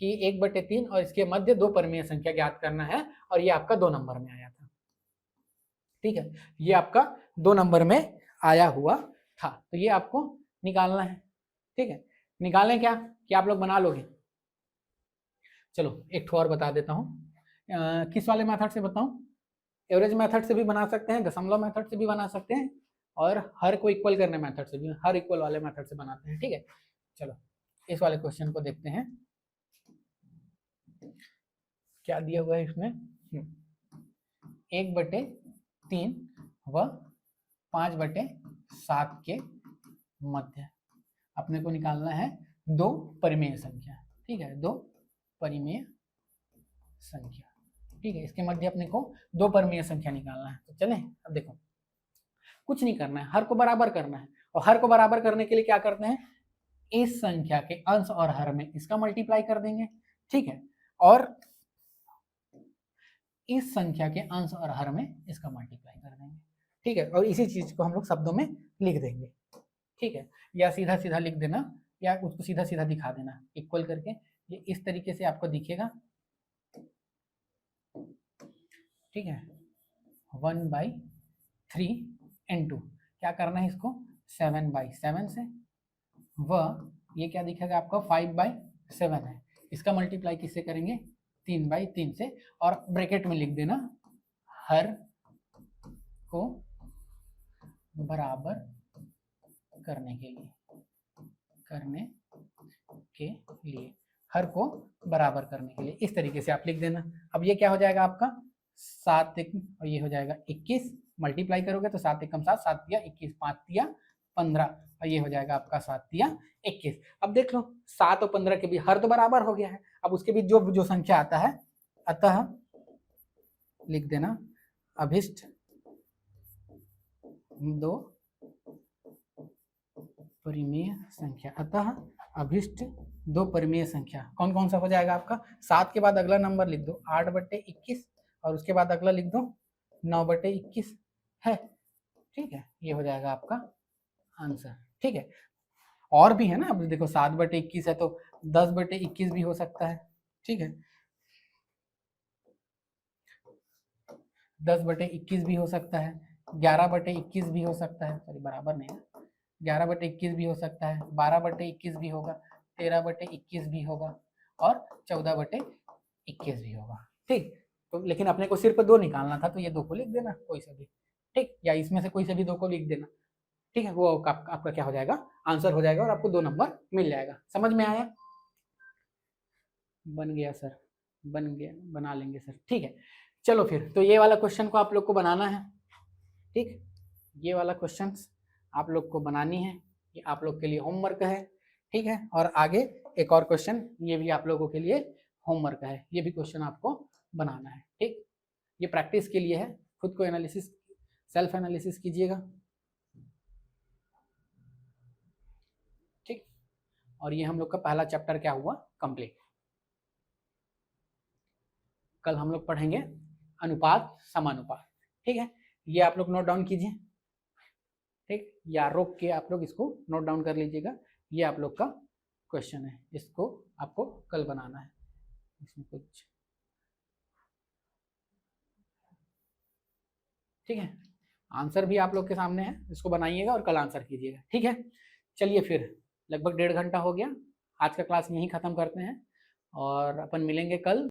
कि 1/3 और इसके मध्य 2 परिमेय संख्या ज्ञात करना है, और ये आपका 2 नंबर में आया था। ठीक है, ये आपका 2 नंबर में आया हुआ था, तो ये आपको निकालना है। ठीक है, निकालने क्या कि आप लोग बना लोगे। चलो एक ठो और बता देता हूँ, किस वाले मेथड से बताऊं, एवरेज मेथड से भी बना सकते हैं, दशमलव मेथड से भी बना सकते हैं, और हर को इक्वल करने मेथड से भी, हर इक्वल वाले मेथड से बनाते हैं। ठीक है, चलो इस वाले क्वेश्चन को देखते हैं, क्या दिया हुआ है इसमें, 1/3 व 5/7 के मध्य अपने को निकालना है 2 परिमेय संख्या। ठीक है, 2 परिमेय संख्या। ठीक है, इसके मध्य अपने को 2 परिमेय संख्या निकालना है। तो चलें, अब देखो कुछ नहीं करना है, हर को बराबर करना है, और हर को बराबर करने के लिए क्या करते हैं, इस संख्या के अंश और हर में इसका मल्टीप्लाई कर देंगे। ठीक है, और इस संख्या के अंश और हर में इसका मल्टीप्लाई कर देंगे। ठीक है, और इसी चीज को हम लोग शब्दों में लिख देंगे। ठीक है, या सीधा सीधा लिख देना, या उसको सीधा सीधा दिखा देना इक्वल करके, ये इस तरीके से आपको दिखेगा। ठीक है, 1/3 इंटू क्या करना है इसको 7/7 से, व ये क्या दिखेगा आपका 5/7 है, इसका मल्टीप्लाई किससे करेंगे 3/3 से, और ब्रैकेट में लिख देना हर को बराबर करने के लिए हर को बराबर करने के लिए इस तरीके से आप लिख देना। अब ये क्या हो जाएगा आपका 7 और ये हो जाएगा 21, मल्टीप्लाई करोगे तो 7 एकम 7, 7 तिया 21, 5 तिया 15, और ये हो जाएगा आपका 7 तिया 21। अब देख लो 7 और 15 के बीच हर तो बराबर हो गया है, अब उसके बीच जो जो संख्या आता है, अतः लिख देना अभिष्ट 2 परिमेय संख्या, अतः अभिष्ट 2 परिमेय संख्या कौन कौन सा हो जाएगा आपका, 7 के बाद अगला नंबर लिख दो 8/21, और उसके बाद अगला लिख दो 9/21 है। ठीक है, ये हो जाएगा आपका आंसर। ठीक है, और भी है ना, अब देखो 7/21 है तो 10/21 भी हो सकता है। ठीक है, 10/21 भी हो सकता है, 11/21 भी हो सकता है, सॉरी बराबर नहीं है, 11/21 भी हो सकता है, 12/21 भी होगा, 13/21 भी होगा, और 14/21 भी होगा। ठीक, तो लेकिन अपने को सिर्फ 2 निकालना था, तो ये 2 को लिख देना कोई से भी। ठीक, या इसमें से कोई से भी 2 को लिख देना। ठीक है, वो आपका क्या हो जाएगा, आंसर हो जाएगा, और आपको 2 नंबर मिल जाएगा। समझ में आया? बन गया सर, बन गया, बना लेंगे सर। ठीक है, चलो फिर तो ये वाला क्वेश्चन को आप लोग को बनाना है। ठीक, ये वाला क्वेश्चन आप लोग को बनानी है, ये आप लोग के लिए होमवर्क है। ठीक है, और आगे एक और क्वेश्चन ये भी आप लोगों के लिए होमवर्क है, ये भी क्वेश्चन आपको बनाना है। ठीक, ये प्रैक्टिस के लिए है, खुद को एनालिसिस, सेल्फ एनालिसिस कीजिएगा। और ये हम लोग का पहला चैप्टर क्या हुआ, कंप्लीट। कल हम लोग पढ़ेंगे अनुपात समानुपात, ठीक है। ये आप लोग नोट डाउन कीजिए, ठीक, या रोक के आप लोग इसको नोट डाउन कर लीजिएगा। ये आप लोग का क्वेश्चन है, इसको आपको कल बनाना है। इसमें कुछ, ठीक है, आंसर भी आप लोग के सामने है, इसको बनाइएगा और कल आंसर कीजिएगा, ठीक है। चलिए फिर लगभग 1.5 घंटा हो गया, आज का क्लास यहीं ख़त्म करते हैं और अपन मिलेंगे कल।